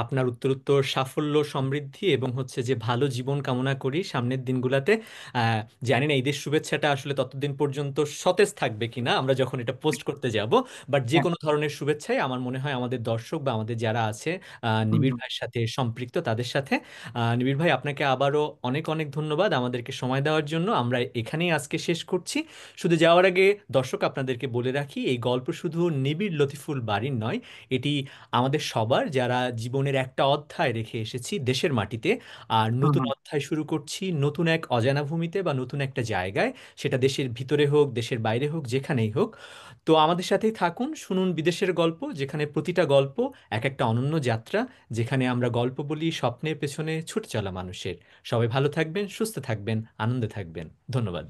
আপনার উত্তরোত্তর সাফল্য, সমৃদ্ধি এবং হচ্ছে যে ভালো জীবন কামনা করি সামনের দিনগুলোতে। আহ, জানি না ঈদের শুভেচ্ছাটা আসলে ততদিন পর্যন্ত সতেজ থাকবে কিনা আমরা যখন এটা পোস্ট করতে যাব, বাট যে হ্যাঁ। কোনো ধরনের শুভেচ্ছাই আমার মনে হয় আমাদের দর্শক বা আমাদের যারা আছে হুম, নিবিড় হুম। ভাইয়ের সাথে সম্পৃক্ত, তাদের সাথে। নিবিড় ভাই, আপনাকে আবারও অনেক অনেক ধন্যবাদ আমাদেরকে সময় দেওয়ার জন্য। আমরা এখানেই আজকে শেষ করছি। শুধু যাওয়ার আগে দর্শক আপনাদেরকে বলে রাখি, এই গল্প শুধু নিবিড় লতিফুল বাড়ির নয়, এটি আমাদের সবার, যারা জীবনের একটা অধ্যায় রেখে এসেছি দেশের মাটিতে, আর হুম, নতুন হুম। অধ্যায় শুরু করছি নতুন এক অজানা ভূমিতে বা নতুন একটা জায়গায়, সেটা দেশের ভিতরে হোক, দেশের বাইরে হোক, যেখানেই হোক। তো আমাদের সাথেই থাকুন, শুনুন বিদেশের গল্প, যেখানে প্রতিটা গল্প এক একটা অনন্য যাত্রা, যেখানে আমরা গল্প বলি স্বপ্নের পেছনে ছুটে চলা মানুষের। সবাই ভালো থাকবেন, সুস্থ থাকবেন, আনন্দে থাকবেন। ধন্যবাদ।